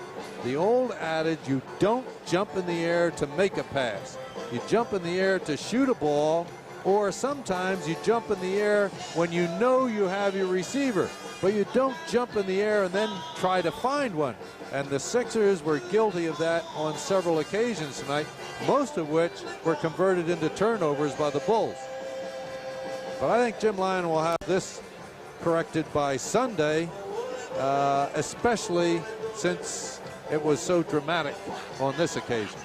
the old adage, you don't jump in the air to make a pass. You jump in the air to shoot a ball, or sometimes you jump in the air when you know you have your receiver, but you don't jump in the air and then try to find one. And the Sixers were guilty of that on several occasions tonight, most of which were converted into turnovers by the Bulls. But I think Jim Lyon will have this corrected by Sunday, especially since it was so dramatic on this occasion.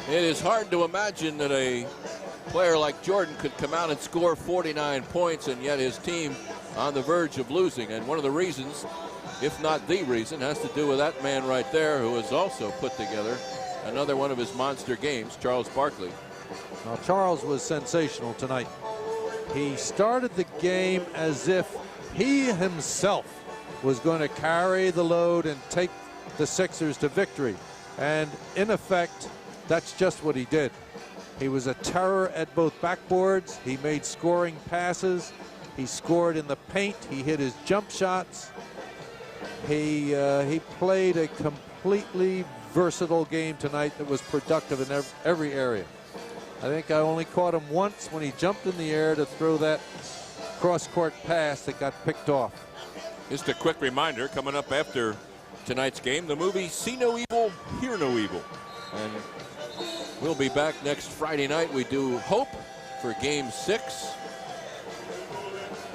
It is hard to imagine that a player like Jordan could come out and score 49 points and yet his team on the verge of losing. And one of the reasons, if not the reason, has to do with that man right there who has also put together another one of his monster games, Charles Barkley. Now, Charles was sensational tonight. He started the game as if he himself was going to carry the load and take the Sixers to victory. And in effect, that's just what he did. He was a terror at both backboards. He made scoring passes. He scored in the paint. He hit his jump shots. He played a completely versatile game tonight that was productive in every area. I think I only caught him once when he jumped in the air to throw that cross-court pass that got picked off. Just a quick reminder, coming up after tonight's game, the movie See No Evil, Hear No Evil. And we'll be back next Friday night. We do hope for Game 6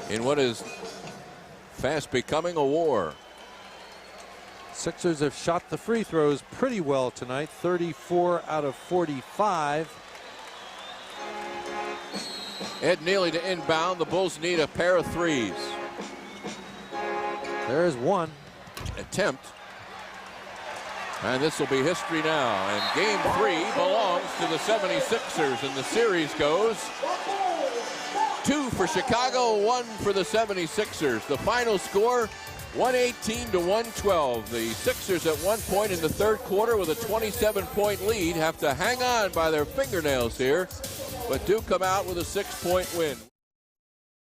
in what is fast becoming a war. Sixers have shot the free throws pretty well tonight, 34 out of 45. Ed Neely to inbound. The Bulls need a pair of threes. There's one. Attempt. And this will be history now. And Game 3 belongs to the 76ers. And the series goes 2 for Chicago, 1 for the 76ers. The final score, 118 to 112. The Sixers at one point in the third quarter with a 27-point lead have to hang on by their fingernails here, but do come out with a 6-point win.